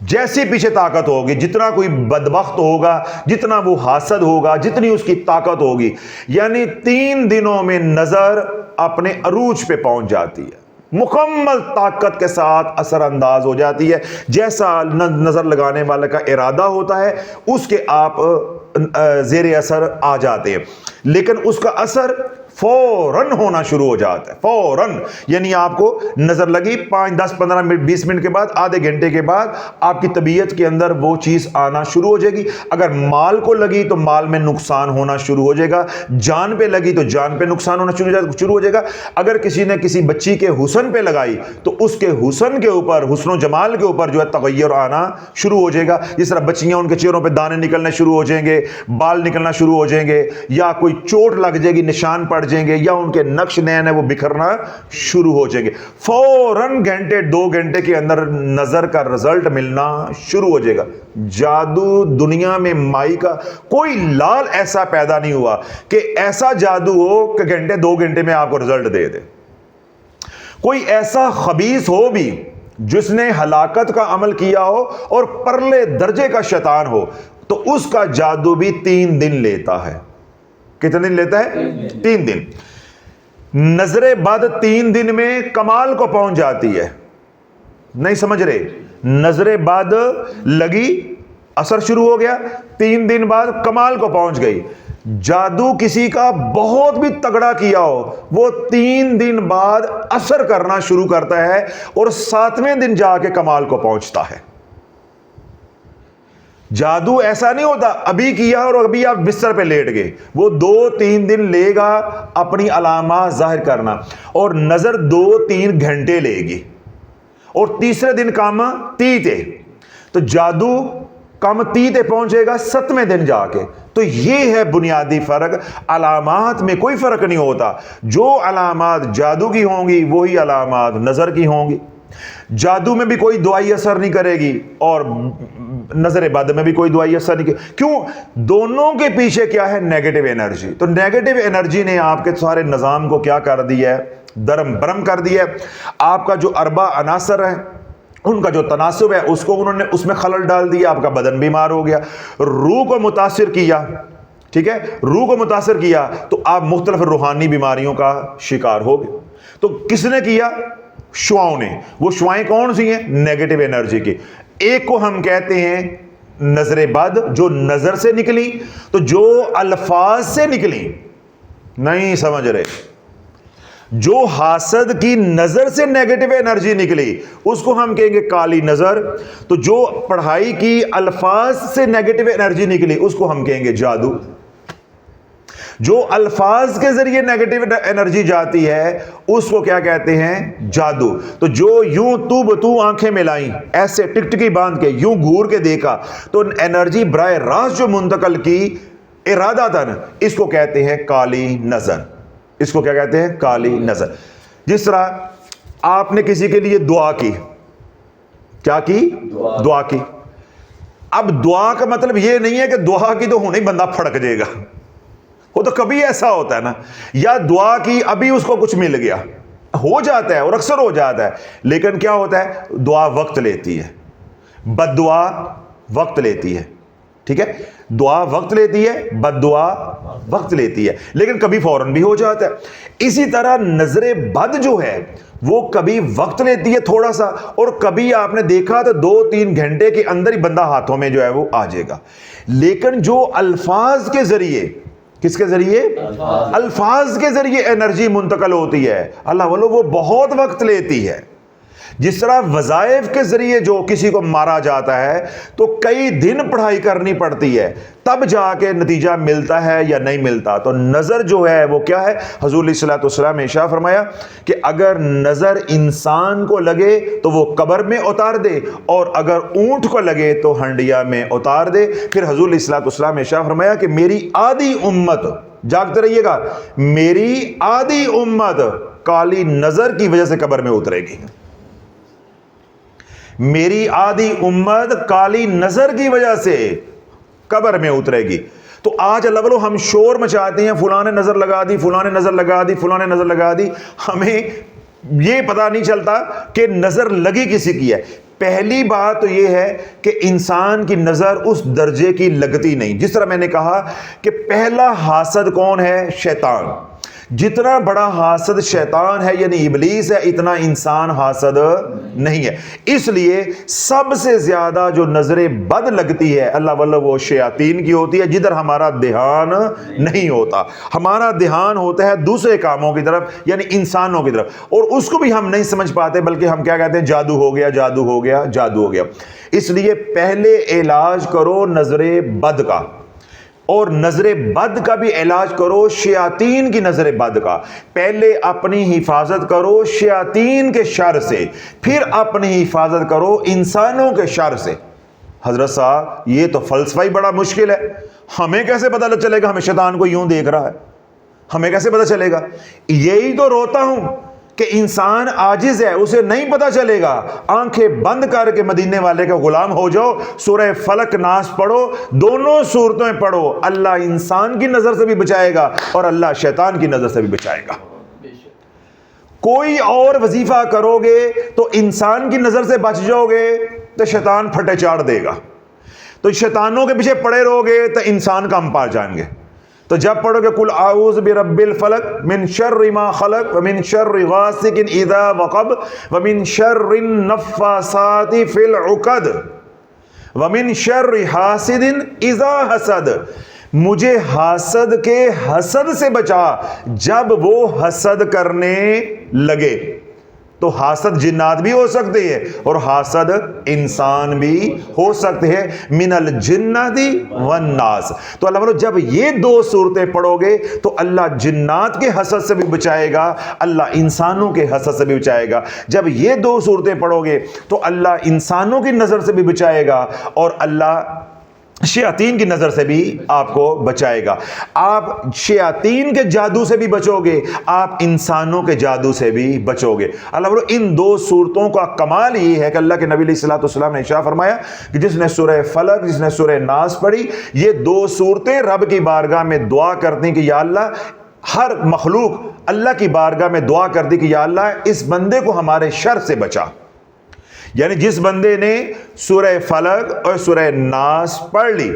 S1: جیسے پیچھے طاقت ہوگی, جتنا کوئی بدبخت ہوگا, جتنا وہ حاسد ہوگا, جتنی اس کی طاقت ہوگی, یعنی 3 دنوں میں نظر اپنے عروج پہ پہنچ جاتی ہے, مکمل طاقت کے ساتھ اثر انداز ہو جاتی ہے. جیسا نظر لگانے والے کا ارادہ ہوتا ہے اس کے آپ زیر اثر آ جاتے ہیں, لیکن اس کا اثر فوراً ہونا شروع ہو جاتا ہے. فوراً یعنی آپ کو نظر لگی 5 10 15 منٹ 20 منٹ کے بعد, آدھے گھنٹے کے بعد آپ کی طبیعت کے اندر وہ چیز آنا شروع ہو جائے گی. اگر مال کو لگی تو مال میں نقصان ہونا شروع ہو جائے گا, جان پہ لگی تو جان پہ نقصان ہونا شروع ہو جائے گا. اگر کسی نے کسی بچی کے حسن پہ لگائی تو اس کے حسن کے اوپر, حسن و جمال کے اوپر جو ہے تغیر آنا شروع ہو جائے گا. جس طرح بچیاں ان کے چہروں پہ دانے نکلنے شروع ہو جائیں گے, بال نکلنا شروع ہو جائیں گے, یا کوئی چوٹ لگ جائے گی, نشان پڑ جائیں گے, یا ان کے نقش نین ہے وہ بکھرنا شروع ہو جائیں گے. فوراً گھنٹے 2 گھنٹے کے اندر نظر کا رزلٹ ملنا شروع ہو جائے گا. جادو دنیا میں مائی کا کوئی لال ایسا پیدا نہیں ہوا کہ ایسا جادو ہو کہ گھنٹے 2 گھنٹے میں آپ کو رزلٹ دے دے. کوئی ایسا خبیث ہو بھی جس نے ہلاکت کا عمل کیا ہو اور پرلے درجے کا شیطان ہو تو اس کا جادو بھی 3 دن لیتا ہے. کتنے دن لیتا ہے؟ 3 دن. نظر بد 3 دن میں کمال کو پہنچ جاتی ہے. نہیں سمجھ رہے؟ نظر بد لگی، اثر شروع ہو گیا، 3 دن بعد کمال کو پہنچ گئی۔ جادو کسی کا بہت بھی تگڑا کیا ہو، وہ 3 دن بعد اثر کرنا شروع کرتا ہے اور 7ویں دن جا کے کمال کو پہنچتا ہے۔ جادو ایسا نہیں ہوتا ابھی کیا اور ابھی آپ بستر پہ لیٹ گئے، وہ 2-3 دن لے گا اپنی علامات ظاہر کرنا، اور نظر 2-3 گھنٹے لے گی، اور تیسرے دن کام تیتے، تو جادو کام تیتے پہنچے گا 7ویں دن جا کے۔ تو یہ ہے بنیادی فرق، علامات میں کوئی فرق نہیں ہوتا، جو علامات جادو کی ہوں گی وہی علامات نظر کی ہوں گی۔ جادو میں بھی کوئی دوائی اثر نہیں کرے گی اور نظر بد میں بھی کوئی دوائی اثر نہیں کرے گی، کیوں؟ دونوں کے پیچھے کیا ہے؟ Negative energy. تو نیگیٹو انرجی نے آپ کے سارے نظام کو کیا کر دیا ہے؟ درم برم کر دیا ہے۔ آپ کا جو اربع عناصر ہے ان کا جو تناسب ہے اس کو انہوں نے اس میں خلل ڈال دیا، آپ کا بدن بیمار ہو گیا۔ روح کو متاثر کیا، ٹھیک ہے، روح کو متاثر کیا تو آپ مختلف روحانی بیماریوں کا شکار ہو گئے۔ تو کس نے کیا؟ شعاؤں نے۔ وہ شعائیں کون سی ہیں؟ نیگیٹو انرجی کی۔ ایک کو ہم کہتے ہیں نظر بد، جو نظر سے نکلی، تو جو الفاظ سے نکلی، نہیں سمجھ رہے، جو حاسد کی نظر سے نیگیٹو انرجی نکلی اس کو ہم کہیں گے کالی نظر، تو جو پڑھائی کی الفاظ سے نیگیٹو انرجی نکلی اس کو ہم کہیں گے جادو۔ جو الفاظ کے ذریعے نیگیٹو انرجی جاتی ہے اس کو کیا کہتے ہیں؟ جادو۔ تو جو یوں تو بتو آنکھیں ملائیں، ایسے ٹکٹکی باندھ کے یوں گھور کے دیکھا تو انرجی براہ راست جو منتقل کی ارادتاً، اس کو کہتے ہیں کالی نظر۔ اس کو کیا کہتے ہیں؟ کالی نظر۔ جس طرح آپ نے کسی کے لیے دعا کی، کیا کی؟ دعا کی۔ اب دعا کا مطلب یہ نہیں ہے کہ دعا کی تو ہونے بندہ پھڑک جائے گا، وہ تو کبھی ایسا ہوتا ہے نا، یا دعا کی ابھی اس کو کچھ مل گیا، ہو جاتا ہے اور اکثر ہو جاتا ہے، لیکن کیا ہوتا ہے؟ دعا وقت لیتی ہے، بد دعا وقت لیتی ہے، ٹھیک ہے، دعا وقت لیتی ہے، بد دعا وقت لیتی ہے، لیکن کبھی فوراً بھی ہو جاتا ہے۔ اسی طرح نظر بد جو ہے وہ کبھی وقت لیتی ہے تھوڑا سا، اور کبھی آپ نے دیکھا تو 2-3 گھنٹے کے اندر ہی بندہ ہاتھوں میں جو ہے وہ آ جائے گا۔ لیکن جو الفاظ کے ذریعے، کس کے ذریعے؟ الفاظ کے ذریعے انرجی منتقل ہوتی ہے، اللہ والو، وہ بہت وقت لیتی ہے۔ جس طرح وظائف کے ذریعے جو کسی کو مارا جاتا ہے تو کئی دن پڑھائی کرنی پڑتی ہے تب جا کے نتیجہ ملتا ہے یا نہیں ملتا۔ تو نظر جو ہے وہ کیا ہے؟ حضور علیہ الصلوۃ والسلام نے ارشاد فرمایا کہ اگر نظر انسان کو لگے تو وہ قبر میں اتار دے، اور اگر اونٹ کو لگے تو ہنڈیا میں اتار دے۔ پھر حضور علیہ الصلوۃ والسلام نے ارشاد فرمایا کہ میری آدھی امت، جاگتے رہیے گا، میری آدھی امت کالی نظر کی وجہ سے قبر میں اترے گی، میری آدھی امت کالی نظر کی وجہ سے قبر میں اترے گی۔ تو آج اللہ والو ہم شور مچاتے ہیں، فلاں نے نظر لگا دی، فلاں نے نظر لگا دی، فلاں نے نظر لگا دی، ہمیں یہ پتہ نہیں چلتا کہ نظر لگی کسی کی ہے۔ پہلی بات تو یہ ہے کہ انسان کی نظر اس درجے کی لگتی نہیں۔ جس طرح میں نے کہا کہ پہلا حاسد کون ہے؟ شیطان۔ جتنا بڑا حاسد شیطان ہے یعنی ابلیس ہے، اتنا انسان حاسد نہیں ہے۔ اس لیے سب سے زیادہ جو نظر بد لگتی ہے اللہ واللہ وہ شیاطین کی ہوتی ہے، جدھر ہمارا دھیان نہیں ہوتا۔ ہمارا دھیان ہوتا ہے دوسرے کاموں کی طرف، یعنی انسانوں کی طرف، اور اس کو بھی ہم نہیں سمجھ پاتے، بلکہ ہم کیا کہتے ہیں؟ جادو ہو گیا، جادو ہو گیا، جادو ہو گیا۔ اس لیے پہلے علاج کرو نظر بد کا، اور نظر بد کا بھی علاج کرو شیاطین کی نظر بد کا۔ پہلے اپنی حفاظت کرو شیاطین کے شر سے، پھر اپنی حفاظت کرو انسانوں کے شر سے۔ حضرت صاحب یہ تو فلسفہ ہی بڑا مشکل ہے، ہمیں کیسے پتہ چلے گا ہمیں شیطان کو یوں دیکھ رہا ہے؟ ہمیں کیسے پتہ چلے گا؟ یہی تو روتا ہوں کہ انسان عاجز ہے، اسے نہیں پتا چلے گا۔ آنکھیں بند کر کے مدینے والے کا غلام ہو جاؤ، سورہ فلق ناس پڑھو، دونوں سورتیں پڑھو، اللہ انسان کی نظر سے بھی بچائے گا اور اللہ شیطان کی نظر سے بھی بچائے گا۔ کوئی اور وظیفہ کرو گے تو انسان کی نظر سے بچ جاؤ گے تو شیطان پھٹے چاڑ دے گا، تو شیطانوں کے پیچھے پڑے رہو گے تو انسان کم پا جائیں گے۔ تو جب پڑھو گے قل اعوذ برب الفلق من شر ما خلق ومن شر غاسق اذا وقب ومن شر النفاثات فی العقد ومن شر حاسد اذا حسد، مجھے حاسد کے حسد سے بچا جب وہ حسد کرنے لگے۔ تو حاسد جنات بھی ہو سکتے ہیں اور حاسد انسان بھی ہو سکتے ہیں، من الجنۃ والناس۔ تو اللہ بولو جب یہ دو صورتیں پڑھو گے تو اللہ جنات کے حسد سے بھی بچائے گا، اللہ انسانوں کے حسد سے بھی بچائے گا۔ جب یہ دو صورتیں پڑھو گے تو اللہ انسانوں کی نظر سے بھی بچائے گا اور اللہ شیاطین کی نظر سے بھی آپ کو بچائے گا۔ آپ شیاطین کے جادو سے بھی بچو گے، آپ انسانوں کے جادو سے بھی بچو گے۔ اللہ بولو ان دو صورتوں کا کمال یہ ہے کہ اللہ کے نبی علیہ الصلوۃ والسلام نے ارشاد فرمایا کہ جس نے سورہ فلق، جس نے سورہ ناس پڑھی، یہ دو صورتیں رب کی بارگاہ میں دعا کرتی کہ یا اللہ، ہر مخلوق اللہ کی بارگاہ میں دعا کرتی کہ یا اللہ اس بندے کو ہمارے شر سے بچا۔ یعنی جس بندے نے سورہ فلق اور سورہ ناس پڑھ لی،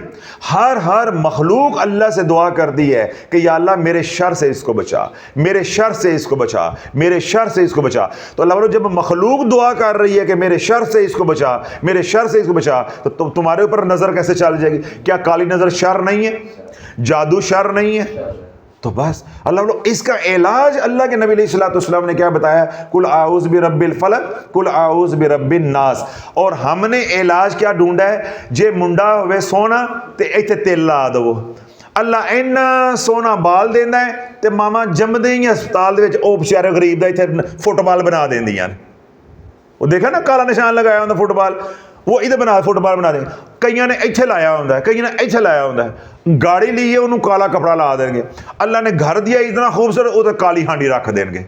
S1: ہر مخلوق اللہ سے دعا کرتی ہے کہ یا اللہ میرے شر سے اس کو بچا، میرے شر سے اس کو بچا، میرے شر سے اس کو بچا۔ تو اللہ جب مخلوق دعا کر رہی ہے کہ میرے شر سے اس کو بچا، میرے شر سے اس کو بچا، تو تمہارے اوپر نظر کیسے چل جائے گی؟ کیا کالی نظر شر نہیں ہے؟ جادو شر نہیں ہے؟ تو بس اللہ اس کا علاج اللہ کے نبی علیہ الصلوۃ والسلام نے کیا بتایا؟ قل اعوذ برب الفلق قل اعوذ برب الناس۔ اور ہم نے علاج کیا ڈھونڈا ہے؟ جے منڈا ہوئے سونا تے ایتھے تیل لا دو، اللہ اینا سونا بال دینا ہے تے ماما جمدے ہی ہسپتال دے وچ او بیچارے غریب دا ایتھے فٹ بال بنا دیندیاں۔ وہ دیکھا نا کالا نشان لگایا ہوندا فٹ بال، وہ ادھر بنا فٹ بال بنا دیں، کئیاں نے ایتھے لایا ہوندا ہے، کئیاں نے ایتھے لایا ہوندا ہے، گاڑی لیے انہوں کالا کپڑا لا دیں گے۔ اللہ نے گھر دیا اتنا خوبصورت، ادھر کالی ہانڈی رکھ دیں گے۔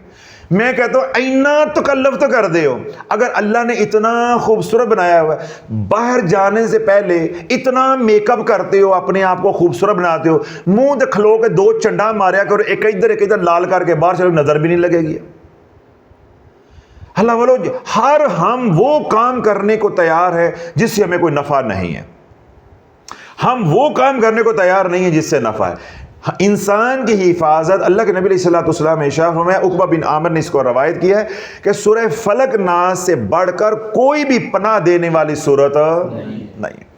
S1: میں کہتا ہوں اینا تکلف تو کر دے ہو، اگر اللہ نے اتنا خوبصورت بنایا ہوا ہے، باہر جانے سے پہلے اتنا میک اپ کرتے ہو، اپنے آپ کو خوبصورت بناتے ہو، منہ دے کھلو کے دو چنڈا ماریا کرو، ایک ادھر لال کر کے باہر چلو، نظر بھی نہیں لگے گی۔ اللہ بولو ہم وہ کام کرنے کو تیار ہے جس سے ہمیں کوئی نفع نہیں ہے، ہم وہ کام کرنے کو تیار نہیں ہے جس سے نفع ہے۔ انسان کی حفاظت اللہ کے نبی علیہ الصلوۃ والسلام نے ارشاد فرمایا، عقبہ بن عامر نے اس کو روایت کیا ہے کہ سورہ فلق ناس سے بڑھ کر کوئی بھی پناہ دینے والی صورت نہیں۔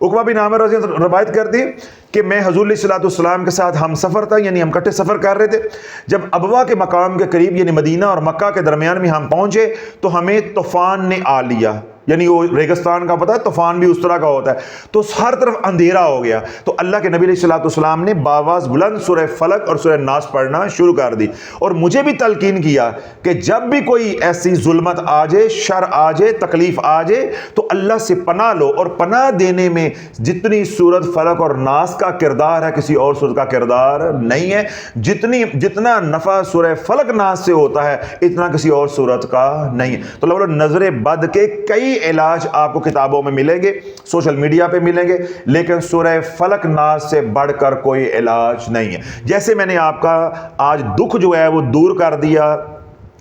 S1: عقبہ بن عامر رضی اللہ عنہ روایت کرتی ہے کہ میں حضور علیہ الصلوۃ والسلام کے ساتھ ہم سفر تھا، یعنی ہم کٹھے سفر کر رہے تھے۔ جب ابوا کے مقام کے قریب یعنی مدینہ اور مکہ کے درمیان میں ہم پہنچے تو ہمیں طوفان نے آ لیا، یعنی وہ ریگستان کا پتہ ہے طوفان بھی اس طرح کا ہوتا ہے، تو ہر طرف اندھیرا ہو گیا۔ تو اللہ کے نبی علیہ الصلوۃ والسلام نے باواز بلند سورہ فلق اور سورہ ناس پڑھنا شروع کر دی، اور مجھے بھی تلقین کیا کہ جب بھی کوئی ایسی ظلمت آ جائے، شر آ جائے، تکلیف آ جائے تو اللہ سے پناہ لو، اور پناہ دینے میں جتنی سورت فلق اور ناس کا کردار ہے کسی اور سورت کا کردار نہیں ہے، جتنا نفع سورہ فلق ناس سے ہوتا ہے اتنا کسی اور سورت کا نہیں ہے۔ تو اللہ نظر بد کے کئی علاج آپ کو کتابوں میں ملیں گے، سوشل میڈیا پہ ملیں گے، لیکن سورہ فلق ناس سے بڑھ کر کوئی علاج نہیں ہے۔ جیسے میں نے آپ کا آج دکھ جو ہے وہ دور کر دیا،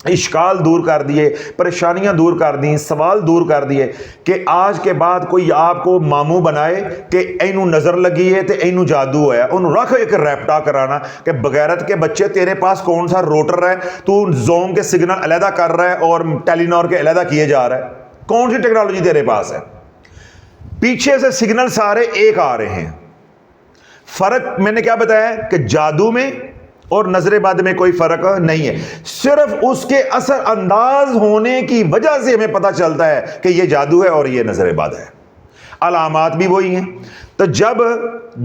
S1: اشکال دور کر دیے، پریشانیاں دور کر دیں، سوال دور کر دیے، کہ آج کے بعد کوئی آپ کو ماموں بنائے کہ اینو نظر لگی ہے تے اینو جادو ہے، انہوں رکھ ایک ریپٹا کرانا کہ بغیرت کے بچے تیرے پاس کون سا روٹر ہے، تو زوم کے سگنل علیحدہ کر رہا ہے اور ٹیلی نار کے علیحدہ کیے جا رہا ہے، کون سی ٹیکنالوجی تیرے پاس ہے؟ پیچھے سے سگنل سارے ایک آ رہے ہیں۔ فرق میں نے کیا بتایا کہ جادو میں اور نظر بد میں کوئی فرق نہیں ہے، صرف اس کے اثر انداز ہونے کی وجہ سے ہمیں پتہ چلتا ہے کہ یہ جادو ہے اور یہ نظر بد ہے۔ علامات بھی وہی ہیں۔ تو جب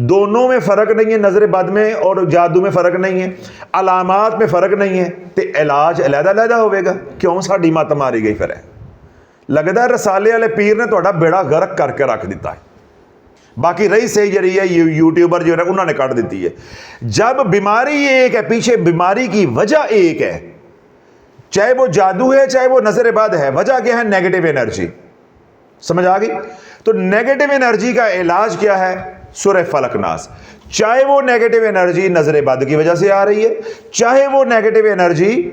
S1: دونوں میں فرق نہیں ہے، نظر بد میں اور جادو میں فرق نہیں ہے، علامات میں فرق نہیں ہے، تو علاج علیحدہ علیحدہ ہوئے گا۔ کیوں ساڈی مت ماری گئی؟ پھر ہے لگتا ہے رسالے والے پیر نے تہاڈا بیڑا غرق کر کے رکھ دیتا ہے، باقی رہی صحیح جڑی ہے یوٹیوبر جو ہے انہوں نے کٹ دیتی ہے۔ جب بیماری ایک ہے، پیچھے بیماری کی وجہ ایک ہے، چاہے وہ جادو ہے چاہے وہ نظر بد ہے، وجہ کیا ہے؟ Negative energy. سمجھ آ گئی؟ تو نیگیٹو انرجی کا علاج کیا ہے؟ سورہ فلق ناس۔ چاہے وہ نیگیٹو انرجی نظر بد کی وجہ سے آ رہی ہے، چاہے وہ نیگیٹو انرجی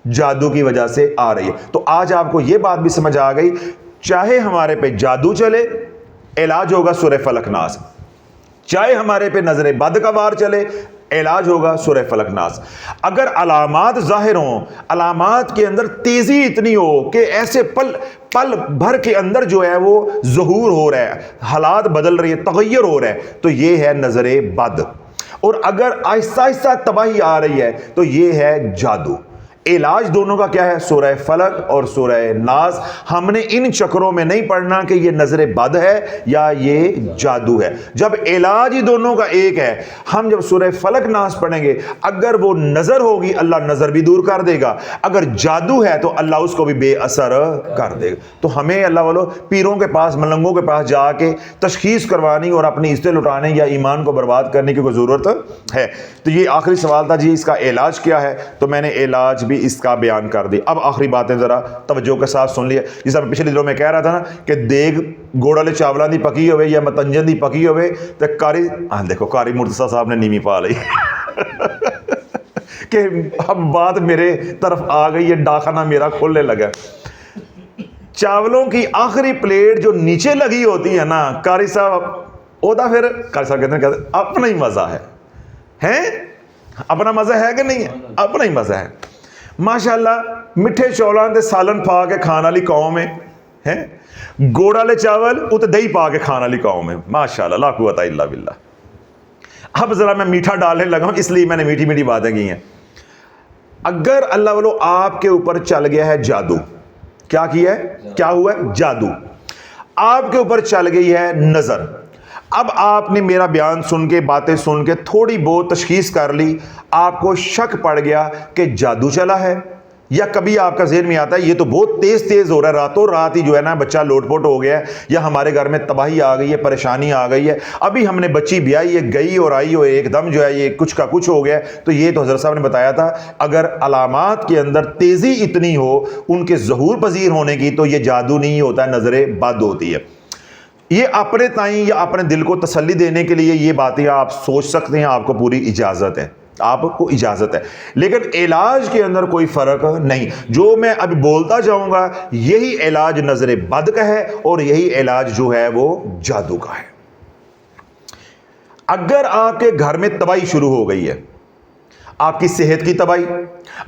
S1: جادو کی وجہ سے آ رہی ہے۔ تو آج آپ کو یہ بات بھی سمجھ آ گئی، چاہے ہمارے پہ جادو چلے علاج ہوگا سورہ فلق ناس، چاہے ہمارے پہ نظر بد کا وار چلے، علاج ہوگا سورہ فلق ناس۔ اگر علامات ظاہر ہوں، علامات کے اندر تیزی اتنی ہو کہ ایسے پل بھر کے اندر جو ہے وہ ظہور ہو رہا ہے، حالات بدل رہی ہے، تغیر ہو رہا ہے، تو یہ ہے نظر بد۔ اور اگر آہستہ آہستہ تباہی آ رہی ہے تو یہ ہے جادو۔ علاج دونوں کا کیا ہے؟ سورہ فلق اور سورہ ناس۔ ہم نے ان چکروں میں نہیں پڑھنا کہ یہ نظر بد ہے یا یہ جادو ہے۔ جب علاج ہی دونوں کا ایک ہے، ہم جب سورہ فلق ناس پڑھیں گے، اگر وہ نظر ہوگی اللہ نظر بھی دور کر دے گا، اگر جادو ہے تو اللہ اس کو بھی بے اثر کر دے گا۔ تو ہمیں اللہ والوں پیروں کے پاس، ملنگوں کے پاس جا کے تشخیص کروانی اور اپنی عزتیں لٹانے یا ایمان کو برباد کرنے کی کوئی ضرورت ہے؟ تو یہ آخری سوال تھا جی، اس کا علاج کیا ہے؟ تو میں نے علاج بھی اس کا بیان کر دی۔ اب آخری باتیں ذرا توجہ کے ساتھ سن لیے۔ جیسا میں پچھلے دنوں میں کہہ رہا تھا نا کہ دیگ گوڑ والے چاولاں دی پکی ہوئے یا متنجن دی پکی ہوئے تو دیکھو قاری مرتضیٰ صاحب نے نیمی پا لی کہ اب بات میرے طرف آ گئی ہے، ڈاکخانہ میرا کھولنے لگا۔ چاولوں کی آخری پلیٹ جو نیچے لگی ہوتی ہے نا، قاری صاحب اودا پھر قاری صاحب کہتے ہیں اپنا ہی مزہ ہے، اپنا مزہ ہے کہ نہیں ہے؟ اپنا ہی مزہ ہے۔ ماشاءاللہ مٹھے چولاں تے سالن پا کے کھان والی قوم ہے، گوڑ والے چاول تے دہی پا کے کھان والی قوم ہے، ماشاءاللہ لا قوت الا باللہ۔ اب ذرا میں میٹھا ڈالنے لگا ہوں، اس لیے میں نے میٹھی میٹھی باتیں کی ہیں۔ اگر اللہ والو آپ کے اوپر چل گیا ہے جادو، کیا کیا ہے؟ کیا ہوا ہے؟ جادو۔ آپ کے اوپر چل گئی ہے نظر۔ اب آپ نے میرا بیان سن کے، باتیں سن کے تھوڑی بہت تشخیص کر لی، آپ کو شک پڑ گیا کہ جادو چلا ہے، یا کبھی آپ کا ذہن میں آتا ہے یہ تو بہت تیز ہو رہا ہے، راتوں رات ہی جو ہے نا بچہ لوٹ پوٹ ہو گیا ہے، یا ہمارے گھر میں تباہی آ گئی ہے، پریشانی آ گئی ہے، ابھی ہم نے بچی بیائی ہے، گئی اور آئی ہو، ایک دم جو ہے یہ کچھ کا کچھ ہو گیا ہے۔ تو یہ تو حضرت صاحب نے بتایا تھا، اگر علامات کے اندر تیزی اتنی ہو ان کے ظہور پذیر ہونے کی، تو یہ جادو نہیں ہوتا ہے، نظر بد ہوتی ہے۔ یہ اپنے تائیں یا اپنے دل کو تسلی دینے کے لیے یہ باتیں آپ سوچ سکتے ہیں، آپ کو پوری اجازت ہے، آپ کو اجازت ہے، لیکن علاج کے اندر کوئی فرق نہیں۔ جو میں ابھی بولتا جاؤں گا یہی علاج نظر بد کا ہے اور یہی علاج جو ہے وہ جادو کا ہے۔ اگر آپ کے گھر میں تباہی شروع ہو گئی ہے، آپ کی صحت کی تباہی،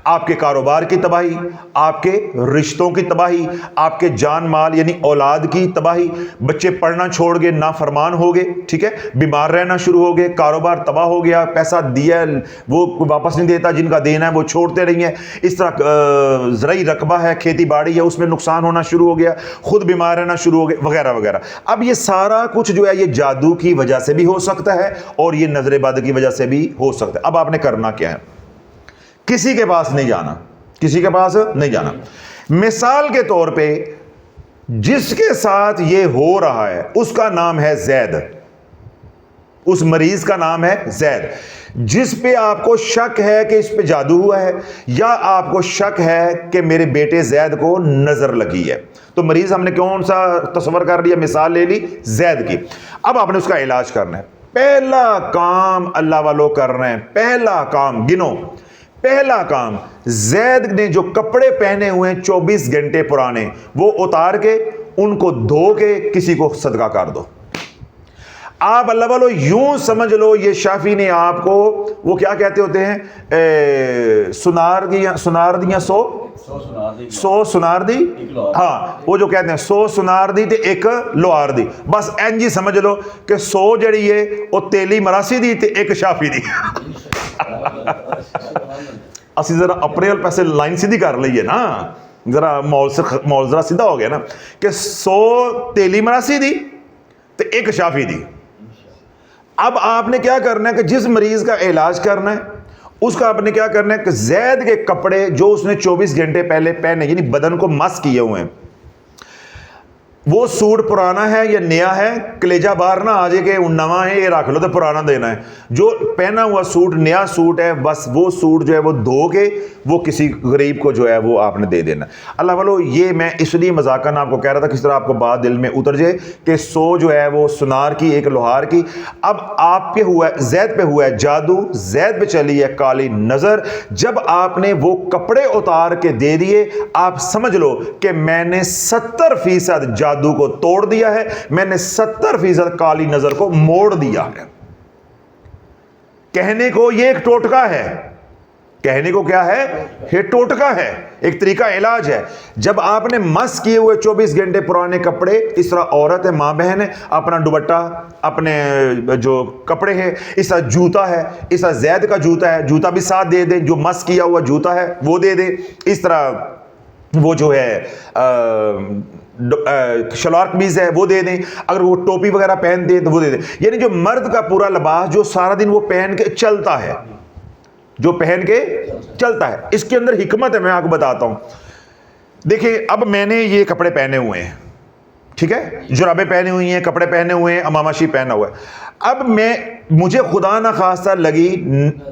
S1: آپ کے کاروبار کی تباہی، آپ کے رشتوں کی تباہی، آپ کے جان مال یعنی اولاد کی تباہی، بچے پڑھنا چھوڑ گئے، نافرمان ہو گئے، ٹھیک ہے، بیمار رہنا شروع ہو گئے، کاروبار تباہ ہو گیا، پیسہ دیا وہ واپس نہیں دیتا، جن کا دینا ہے وہ چھوڑتے رہی ہیں، اس طرح زرعی رقبہ ہے، کھیتی باڑی ہے، اس میں نقصان ہونا شروع ہو گیا، خود بیمار رہنا شروع ہو گئے، وغیرہ وغیرہ۔ اب یہ سارا کچھ جو ہے یہ جادو کی وجہ سے بھی ہو سکتا ہے اور یہ نظر بد کی وجہ سے بھی ہو سکتا ہے۔ اب آپ نے کرنا کیا ہے؟ کسی کے پاس نہیں جانا، کسی کے پاس نہیں جانا۔ مثال کے طور پہ جس کے ساتھ یہ ہو رہا ہے اس کا نام ہے زید، اس مریض کا نام ہے زید، جس پہ آپ کو شک ہے کہ اس پہ جادو ہوا ہے، یا آپ کو شک ہے کہ میرے بیٹے زید کو نظر لگی ہے، تو مریض ہم نے کون سا تصور کر لیا؟ مثال لے لی زید کی۔ اب آپ نے اس کا علاج کرنا ہے۔ پہلا کام اللہ والوں کر رہے ہیں، پہلا کام گنو، پہلا کام زید نے جو کپڑے پہنے ہوئے ہیں 24 گھنٹے پرانے، وہ اتار کے ان کو دھو کے کسی کو صدقہ کر دو۔ آپ اللہ والو یوں سمجھ لو یہ شافی نے آپ کو وہ کیا کہتے ہوتے ہیں، سنار دیاں سو سنار دی، ہاں وہ جو کہتے ہیں 100 سنار دی تے ایک لوہار دی، بس این جی سمجھ لو کہ 100 جڑی ہے وہ تیلی مراسی دی تے ایک شافی دی۔ اسی ذرا اپنے پیسے لائن سیدھی کر لئیے نا، ذرا مول ذرا سیدھا ہو گیا نا کہ 100 تیلی مراسی دی تے ایک شافی دی۔ اب آپ نے کیا کرنا ہے کہ جس مریض کا علاج کرنا ہے اس کا آپ نے کیا کرنا ہے کہ زید کے کپڑے جو اس نے 24 گھنٹے پہلے پہنے یعنی بدن کو مس کیے ہوئے ہیں، وہ سوٹ پرانا ہے یا نیا ہے، کلیجہ باہر نہ آ جائے کہ نواں ہے یہ رکھ لو تو پرانا دینا ہے، جو پہنا ہوا سوٹ نیا سوٹ ہے، بس وہ سوٹ جو ہے وہ دھو کے وہ کسی غریب کو جو ہے وہ آپ نے دے دینا۔ اللہ والو یہ میں اس لیے مذاقاً آپ کو کہہ رہا تھا کس طرح آپ کو بات دل میں اتر جائے کہ 100 جو ہے وہ سنار کی ایک لوہار کی۔ اب آپ پہ ہوا ہے، زید پہ ہوا ہے جادو، زید پہ چلی ہے کالی نظر، جب آپ نے وہ کپڑے اتار کے دے دیے آپ سمجھ لو کہ میں نے 70% جادو کو توڑ دیا ہے، میں نے 70% کالی نظر کو موڑ دیا ہے۔ کہنے کو یہ ایک ٹوٹکا ہے، کہنے کو کیا ہے؟ یہ ٹوٹکا ہے، ایک طریقہ علاج ہے۔ جب آپ نے مس کیے ہوئے 24 گھنٹے پرانے کپڑے، اس طرح عورت ہے، ماں بہن ہے، اپنا دوپٹہ، اپنے جو کپڑے ہیں، اس طرح جوتا ہے، اس طرح زید کا جوتا ہے، جوتا بھی ساتھ دے دیں، جو مس کیا ہوا جوتا ہے وہ دے دیں، اس طرح وہ جو ہے شلوار قمیض ہے وہ دے دیں، اگر وہ ٹوپی وغیرہ پہن دیں تو وہ دے دیں۔ یعنی جو مرد کا پورا لباس جو سارا دن وہ پہن کے چلتا ہے، جو پہن کے چلتا ہے، اس کے اندر حکمت ہے، میں آپ کو بتاتا ہوں۔ دیکھیں اب میں نے یہ کپڑے پہنے ہوئے ہیں، ٹھیک ہے، جرابیں پہنی ہوئی ہیں، کپڑے پہنے ہوئے ہیں، امامہ شی پہنا ہوا ہے۔ اب مجھے خدا نہ خواستہ لگی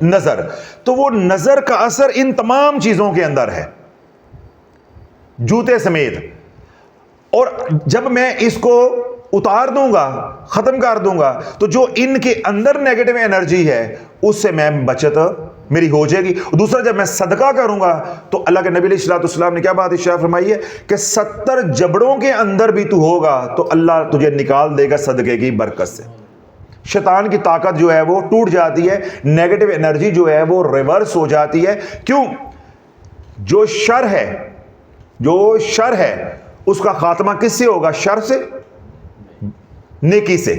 S1: نظر، تو وہ نظر کا اثر ان تمام چیزوں کے اندر ہے، جوتے سمیت، اور جب میں اس کو اتار دوں گا، ختم کر دوں گا، تو جو ان کے اندر نیگیٹو انرجی ہے اس سے میں بچت میری ہو جائے گی۔ دوسرا، جب میں صدقہ کروں گا تو اللہ کے نبی علیہ الصلوۃ والسلام نے کیا بات ارشاد فرمائی ہے کہ 70 جبڑوں کے اندر بھی تو ہوگا تو اللہ تجھے نکال دے گا صدقے کی برکت سے۔ شیطان کی طاقت جو ہے وہ ٹوٹ جاتی ہے، نیگیٹو انرجی جو ہے وہ ریورس ہو جاتی ہے۔ کیوں؟ جو شر ہے اس کا خاتمہ کس سے ہوگا؟ شر سے، نیکی سے۔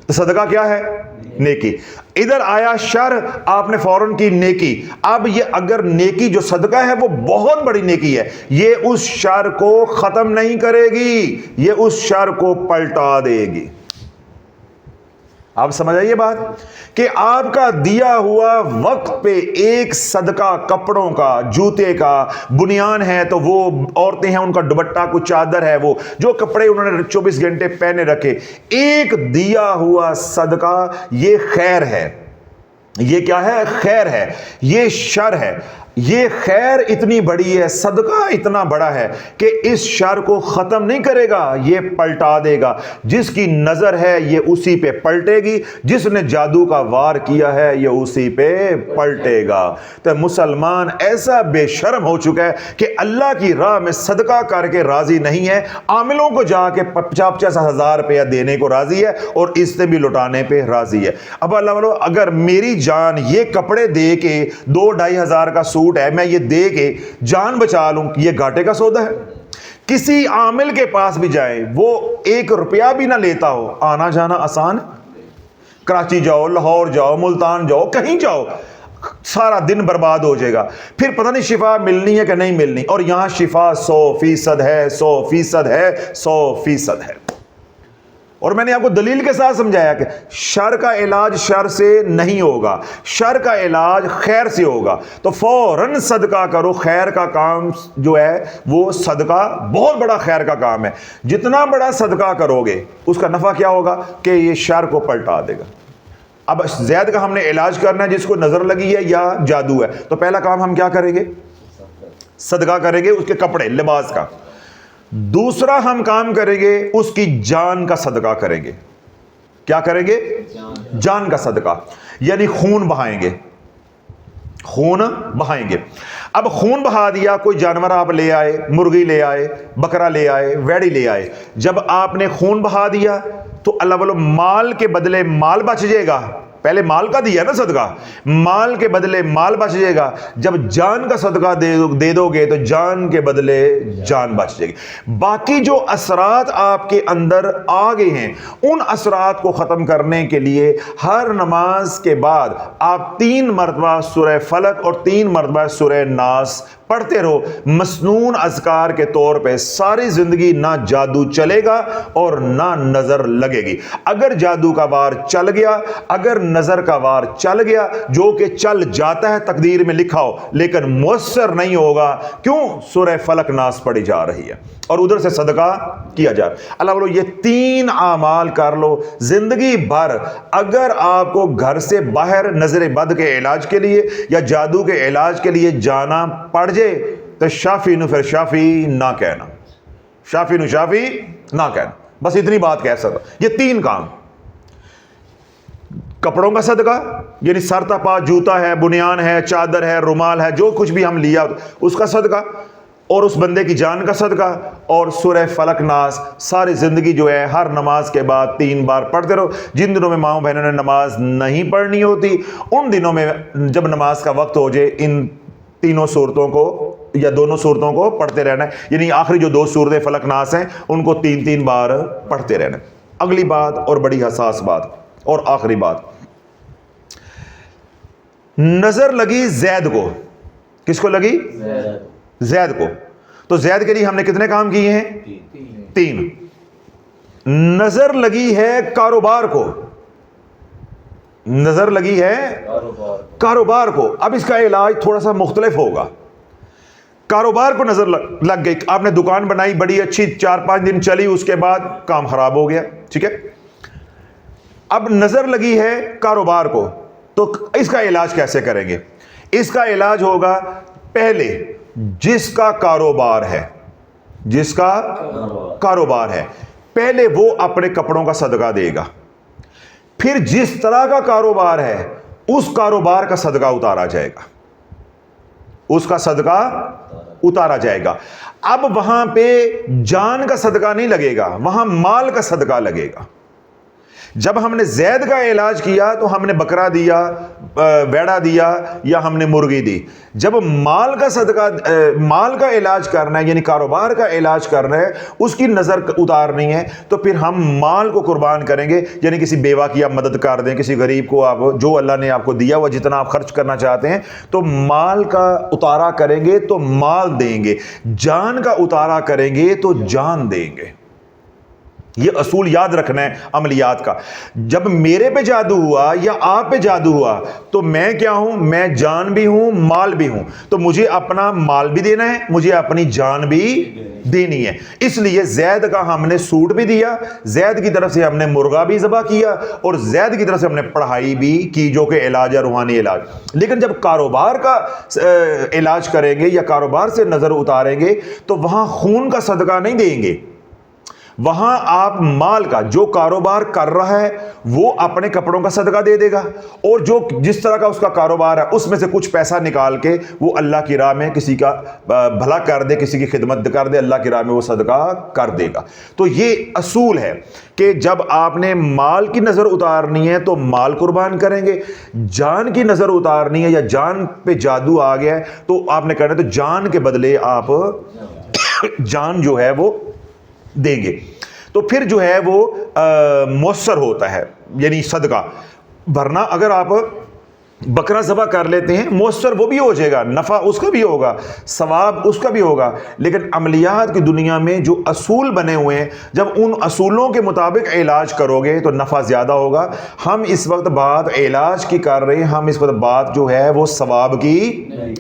S1: تو صدقہ کیا ہے؟ نیکی۔ ادھر آیا شر، آپ نے فوراً کی نیکی۔ اب یہ اگر نیکی جو صدقہ ہے وہ بہت بڑی نیکی ہے، یہ اس شر کو ختم نہیں کرے گی، یہ اس شر کو پلٹا دے گی۔ آپ سمجھ آئیے بات کہ آپ کا دیا ہوا وقت پہ ایک صدقہ کپڑوں کا، جوتے کا، بنیان ہے تو وہ عورتیں ہیں ان کا دوپٹہ، کچھ چادر ہے، وہ جو کپڑے انہوں نے 24 گھنٹے پہنے رکھے، ایک دیا ہوا صدقہ، یہ خیر ہے۔ یہ کیا ہے؟ خیر ہے۔ یہ شر ہے۔ یہ خیر اتنی بڑی ہے، صدقہ اتنا بڑا ہے کہ اس شر کو ختم نہیں کرے گا، یہ پلٹا دے گا۔ جس کی نظر ہے یہ اسی پہ پلٹے گی، جس نے جادو کا وار کیا ہے یہ اسی پہ پلٹے گا۔ تو مسلمان ایسا بے شرم ہو چکا ہے کہ اللہ کی راہ میں صدقہ کر کے راضی نہیں ہے، عاملوں کو جا کے 50,000 روپیہ دینے کو راضی ہے اور اس سے بھی لٹانے پہ راضی ہے۔ اب اللہ والو، اگر میری جان یہ کپڑے دے کے 2-2.5 ہزار کا سوٹ ہے، میں یہ دے کے جان بچا لوں، یہ گھاٹے کا سودا ہے؟ کسی عامل کے پاس بھی جائیں، وہ 1 روپیہ بھی نہ لیتا ہو، آنا جانا آسان، کراچی جاؤ، لاہور جاؤ، ملتان جاؤ، کہیں جاؤ، سارا دن برباد ہو جائے گا، پھر پتہ نہیں شفا ملنی ہے کہ نہیں ملنی۔ اور یہاں شفا 100% ہے، 100% ہے، 100% ہے۔ اور میں نے آپ کو دلیل کے ساتھ سمجھایا کہ شر کا علاج شر سے نہیں ہوگا، شر کا علاج خیر سے ہوگا۔ تو فوراً صدقہ کرو، خیر کا کام جو ہے وہ صدقہ بہت بڑا خیر کا کام ہے۔ جتنا بڑا صدقہ کرو گے اس کا نفع کیا ہوگا کہ یہ شر کو پلٹا دے گا۔ اب زید کا ہم نے علاج کرنا ہے، جس کو نظر لگی ہے یا جادو ہے، تو پہلا کام ہم کیا کریں گے؟ صدقہ کریں گے، اس کے کپڑے، لباس کا۔ دوسرا ہم کام کریں گے، اس کی جان کا صدقہ کریں گے۔ کیا کریں گے؟ جان کا صدقہ، یعنی خون بہائیں گے، خون بہائیں گے۔ اب خون بہا دیا، کوئی جانور آپ لے آئے، مرغی لے آئے، بکرا لے آئے، ویڑی لے آئے، جب آپ نے خون بہا دیا تو اللہ والو مال کے بدلے مال بچ جائے گا۔ پہلے مال کا دیا نا صدقہ، مال کے بدلے مال بچ جائے گا۔ جب جان کا صدقہ دے دو گے تو جان کے بدلے جان بچ جائے گی۔ باقی جو اثرات آپ کے اندر آ گئے ہیں، ان اثرات کو ختم کرنے کے لیے ہر نماز کے بعد آپ 3 مرتبہ سورہ فلق اور 3 مرتبہ سورہ ناس پڑھتے رہو، مسنون اذکار کے طور پہ۔ ساری زندگی نہ جادو چلے گا اور نہ نظر لگے گی۔ اگر جادو کا وار چل گیا، اگر نظر کا وار چل گیا، جو کہ چل جاتا ہے تقدیر میں لکھا ہو، لیکن مؤثر نہیں ہوگا، کیوں؟ سورہ فلق ناس پڑھی جا رہی ہے اور ادھر سے صدقہ کیا جا رہا ہے۔ اللہ بولو یہ 3 اعمال کر لو زندگی بھر۔ اگر آپ کو گھر سے باہر نظر بد کے علاج کے لیے یا جادو کے علاج کے لیے جانا پڑ جائے تو شافی نو پھر شافی نہ کہنا، شافی نو شافی نہ کہنا، بس اتنی بات کہہ سکتا۔ یہ 3 کام، کپڑوں کا صدقہ یعنی سر تا پا جوتا ہے، بنیان ہے، چادر ہے، رومال ہے، جو کچھ بھی ہم لیا اس کا صدقہ، اور اس بندے کی جان کا صدقہ اور سورہ فلق ناس ساری زندگی جو ہے ہر نماز کے بعد 3 بار پڑھتے رہو. جن دنوں میں ماؤں بہنوں نے نماز نہیں پڑھنی ہوتی ان دنوں میں جب نماز کا وقت ہو جائے ان تینوں صورتوں کو یا دونوں صورتوں کو پڑھتے رہنا ہے. یعنی آخری جو 2 صورتیں فلق ناس ہیں ان کو 3 بار پڑھتے رہنا ہے. اگلی بات اور بڑی حساس بات اور آخری بات، نظر لگی زید کو. کس کو لگی؟ زید کو. تو زید کے لیے ہم نے کتنے کام کیے ہیں؟ 3. نظر لگی ہے کاروبار کو. نظر لگی ہے کاروبار کو. اب اس کا علاج تھوڑا سا مختلف ہوگا. کاروبار کو نظر لگ گئی، آپ نے دکان بنائی بڑی اچھی، 4-5 دن چلی، اس کے بعد کام خراب ہو گیا. ٹھیک ہے، اب نظر لگی ہے کاروبار کو، تو اس کا علاج کیسے کریں گے؟ اس کا علاج ہوگا پہلے جس کا کاروبار ہے، جس کا کاروبار ہے پہلے وہ اپنے کپڑوں کا صدقہ دے گا. پھر جس طرح کا کاروبار ہے اس کاروبار کا صدقہ اتارا جائے گا، اس کا صدقہ اتارا جائے گا. اب وہاں پہ جان کا صدقہ نہیں لگے گا، وہاں مال کا صدقہ لگے گا. جب ہم نے زید کا علاج کیا تو ہم نے بکرا دیا، بیڑا دیا یا ہم نے مرغی دی. جب مال کا صدقہ، مال کا علاج کرنا ہے یعنی کاروبار کا علاج کرنا ہے، اس کی نظر اتارنی ہے، تو پھر ہم مال کو قربان کریں گے. یعنی کسی بیوہ کی آپ مدد کر دیں، کسی غریب کو آپ جو اللہ نے آپ کو دیا ہوا جتنا آپ خرچ کرنا چاہتے ہیں تو مال کا اتارا کریں گے تو مال دیں گے، جان کا اتارا کریں گے تو جان دیں گے. یہ اصول یاد رکھنا ہے عملیات کا. جب میرے پہ جادو ہوا یا آپ پہ جادو ہوا تو میں کیا ہوں؟ میں جان بھی ہوں، مال بھی ہوں. تو مجھے اپنا مال بھی دینا ہے، مجھے اپنی جان بھی دینی ہے. اس لیے زید کا ہم نے سوٹ بھی دیا، زید کی طرف سے ہم نے مرغا بھی ذبح کیا، اور زید کی طرف سے ہم نے پڑھائی بھی کی جو کہ علاج ہے، روحانی علاج. لیکن جب کاروبار کا علاج کریں گے یا کاروبار سے نظر اتاریں گے تو وہاں خون کا صدقہ نہیں دیں گے، وہاں آپ مال کا، جو کاروبار کر رہا ہے وہ اپنے کپڑوں کا صدقہ دے دے گا، اور جو جس طرح کا اس کا کاروبار ہے اس میں سے کچھ پیسہ نکال کے وہ اللہ کی راہ میں کسی کا بھلا کر دے، کسی کی خدمت کر دے، اللہ کی راہ میں وہ صدقہ کر دے گا. تو یہ اصول ہے کہ جب آپ نے مال کی نظر اتارنی ہے تو مال قربان کریں گے، جان کی نظر اتارنی ہے یا جان پہ جادو آ گیا ہے تو آپ نے کرنا ہے تو جان کے بدلے آپ جان جو ہے وہ دیں گے. تو پھر جو ہے وہ مؤثر ہوتا ہے یعنی صدقہ. ورنہ اگر آپ بکرا ذبح کر لیتے ہیں مؤثر وہ بھی ہو جائے گا، نفع اس کا بھی ہوگا، ثواب اس کا بھی ہوگا، لیکن عملیات کی دنیا میں جو اصول بنے ہوئے ہیں جب ان اصولوں کے مطابق علاج کرو گے تو نفع زیادہ ہوگا. ہم اس وقت بات علاج کی کر رہے ہیں، ہم اس وقت بات جو ہے وہ ثواب کی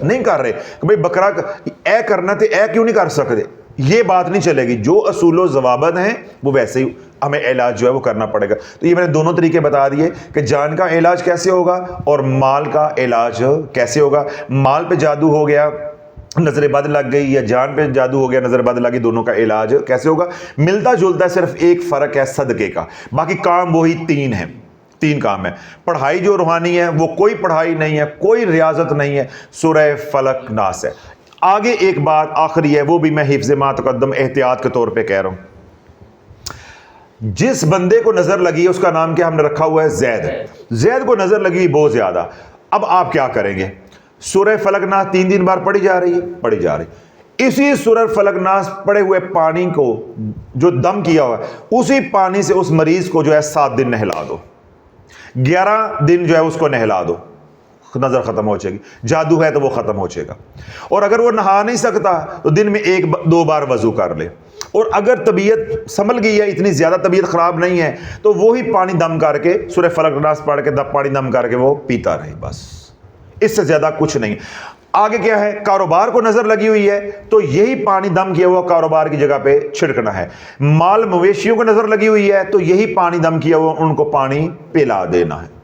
S1: نہیں کر رہے کہ بھئی بکرا اے کرنا تھے اے کیوں نہیں کر سکتے، یہ بات نہیں چلے گی. جو اصول و ضوابط ہیں وہ ویسے ہی ہمیں علاج جو ہے وہ کرنا پڑے گا. تو یہ میں نے دونوں طریقے بتا دیے کہ جان کا علاج کیسے ہوگا اور مال کا علاج کیسے ہوگا. مال پہ جادو ہو گیا، نظر بد لگ گئی، یا جان پہ جادو ہو گیا، نظر بد لگی، دونوں کا علاج کیسے ہوگا؟ ملتا جلتا ہے، صرف ایک فرق ہے صدقے کا، باقی کام وہی 3 ہیں. 3 کام ہے. پڑھائی جو روحانی ہے وہ کوئی پڑھائی نہیں ہے، کوئی ریاضت نہیں ہے، سورہ فلق ناس ہے. آگے ایک بات آخری ہے، وہ بھی میں حفظ ما تقدم احتیاط کے طور پہ کہہ رہا ہوں. جس بندے کو نظر لگی ہے اس کا نام کیا ہم نے رکھا ہوا ہے؟ زید. زید کو نظر لگی بہت زیادہ. اب آپ کیا کریں گے؟ سورہ فلق ناس 3 بار پڑھی جا رہی ہے، پڑھی جا رہی. اسی سورہ فلق ناس پڑے ہوئے پانی کو جو دم کیا ہوا ہے اسی پانی سے اس مریض کو جو ہے 7 دن نہلا دو، 11 دن جو ہے اس کو نہلا دو، نظر ختم ہو جائے گی. جادو ہے تو وہ ختم ہو جائے گا. اور اگر وہ نہا نہیں سکتا تو دن میں 1-2 بار وضو کر لے. اور اگر طبیعت سنبھل گئی ہے، اتنی زیادہ طبیعت خراب نہیں ہے، تو وہی پانی دم کر کے سورہ فلق ناس پڑھ کے پانی دم کر کے وہ پیتا رہے، بس اس سے زیادہ کچھ نہیں. آگے کیا ہے؟ کاروبار کو نظر لگی ہوئی ہے تو یہی پانی دم کیا ہوا کاروبار کی جگہ پہ چھڑکنا ہے. مال مویشیوں کو نظر لگی ہوئی ہے تو یہی پانی دم کیا ہوا ان کو پانی پلا دینا ہے.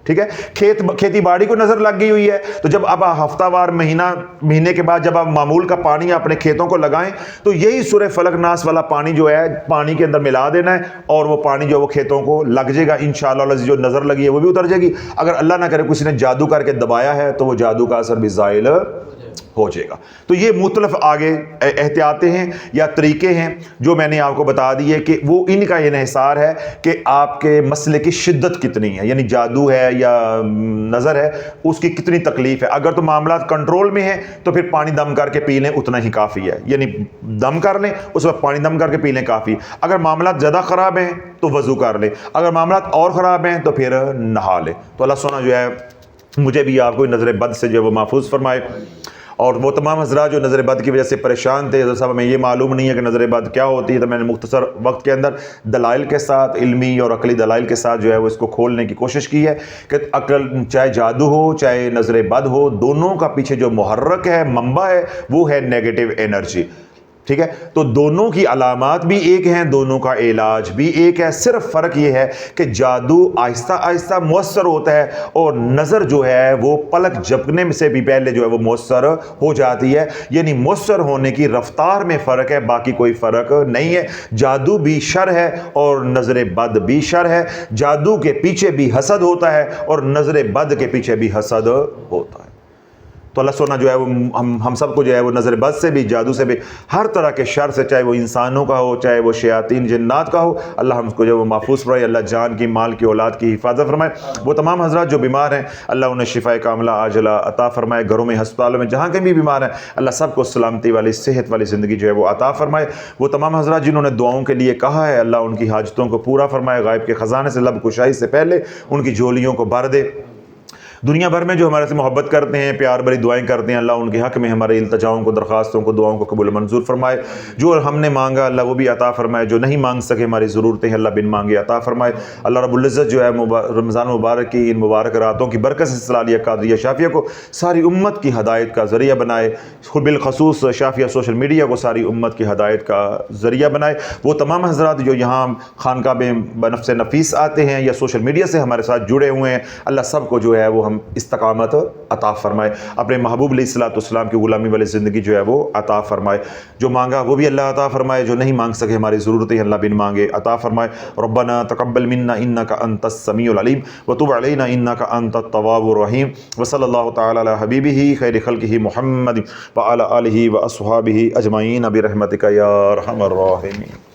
S1: ٹھیک ہے. کھیتی باڑی کو نظر لگ گئی ہوئی ہے تو جب اب ہفتہ وار مہینے کے بعد جب آپ معمول کا پانی اپنے کھیتوں کو لگائیں تو یہی سورہ فلق ناس والا پانی جو ہے پانی کے اندر ملا دینا ہے اور وہ پانی جو وہ کھیتوں کو لگ جائے گا. انشاءاللہ جو نظر لگی ہے وہ بھی اتر جائے گی. اگر اللہ نہ کرے کسی نے جادو کر کے دبایا ہے تو وہ جادو کا اثر بھی زائل ہو جائے گا۔ تو یہ مختلف آگے احتیاطیں ہیں یا طریقے ہیں جو میں نے آپ کو بتا دی ہے کہ وہ ان کا انحصار ہے کہ آپ کے مسئلے کی شدت کتنی ہے، یعنی جادو ہے یا نظر ہے، اس کی کتنی تکلیف ہے۔ اگر تو معاملات کنٹرول میں ہیں تو پھر پانی دم کر کے پی لیں، اتنا ہی کافی ہے، یعنی دم کر لیں اس وقت پانی دم کر کے پی لیں کافی۔ اگر معاملات زیادہ خراب ہیں تو وضو کر لیں، اگر معاملات اور خراب ہیں تو پھر نہا لیں۔ تو اللہ سونا جو ہے مجھے بھی آپ کو نظر بد سے جو ہے وہ محفوظ فرمائے، اور وہ تمام حضرات جو نظر بد کی وجہ سے پریشان تھے، حضرت صاحب ہمیں یہ معلوم نہیں ہے کہ نظر بد کیا ہوتی ہے، تو میں نے مختصر وقت کے اندر دلائل کے ساتھ، علمی اور عقلی دلائل کے ساتھ جو ہے وہ اس کو کھولنے کی کوشش کی ہے کہ عقل چاہے جادو ہو چاہے نظر بد ہو، دونوں کا پیچھے جو محرک ہے، منبع ہے، وہ ہے نیگیٹو انرجی، ٹھیک ہے۔ تو دونوں کی علامات بھی ایک ہیں، دونوں کا علاج بھی ایک ہے، صرف فرق یہ ہے کہ جادو آہستہ آہستہ مؤثر ہوتا ہے اور نظر جو ہے وہ پلک جھپکنے سے بھی پہلے جو ہے وہ مؤثر ہو جاتی ہے، یعنی مؤثر ہونے کی رفتار میں فرق ہے، باقی کوئی فرق نہیں ہے۔ جادو بھی شر ہے اور نظر بد بھی شر ہے، جادو کے پیچھے بھی حسد ہوتا ہے اور نظر بد کے پیچھے بھی حسد ہوتا ہے۔ تو اللہ سونا جو ہے وہ ہم سب کو جو ہے وہ نظر بد سے بھی، جادو سے بھی، ہر طرح کے شر سے، چاہے وہ انسانوں کا ہو چاہے وہ شیاطین جنات کا ہو، اللہ ہم کو جو ہے وہ محفوظ فرمائے، اللہ جان کی، مال کی، اولاد کی حفاظت فرمائے۔ وہ تمام حضرات جو بیمار ہیں اللہ انہیں شفائے کاملہ عاجلہ عطا فرمائے، گھروں میں، ہسپتالوں میں، جہاں کہیں بھی بیمار ہیں اللہ سب کو سلامتی والی، صحت والی زندگی جو ہے وہ عطا فرمائے۔ وہ تمام حضرات جنہوں نے دعاؤں کے لیے کہا ہے اللہ ان کی حاجتوں کو پورا فرمائے، غائب کے خزانے سے لب کشائی سے پہلے ان کی جھولیوں کو بھر دے۔ دنیا بھر میں جو ہمارے سے محبت کرتے ہیں، پیار بھری دعائیں کرتے ہیں، اللہ ان کے حق میں ہمارے التجاؤں کو، درخواستوں کو، دعاؤں کو قبول منظور فرمائے۔ جو ہم نے مانگا اللہ وہ بھی عطا فرمائے، جو نہیں مانگ سکے ہماری ضرورتیں اللہ بن مانگے عطا فرمائے۔ اللہ رب العزت جو ہے رمضان مبارک کی ان مبارک راتوں کی برکت سے صلاحیہ قادریہ شافیہ کو ساری امت کی ہدایت کا ذریعہ بنائے، بالخصوص شافیہ سوشل میڈیا کو ساری امت کی ہدایت کا ذریعہ بنائے۔ وہ تمام حضرات جو یہاں خانقاہ میں بنفس نفیس آتے ہیں یا سوشل میڈیا سے ہمارے ساتھ جڑے ہوئے ہیں، اللہ سب کو جو ہے وہ ہم استقامت عطا فرمائے، اپنے محبوب علیہ الصلوۃ والسلام کی غلامی والی زندگی جو ہے وہ عطا فرمائے۔ جو مانگا وہ بھی اللہ عطا فرمائے، جو نہیں مانگ سکے ہماری ضرورتیں اللہ بن مانگے عطا فرمائے۔ ربنا تقبل منا انک انت السمیع العلیم وتب علینا انک انت التواب الرحیم، وصلی اللہ تعالی علی حبیبہ خیر خلقہ محمد وعلی آلہ واصحابہ اجمعین برحمتک یا ارحم الراحمین۔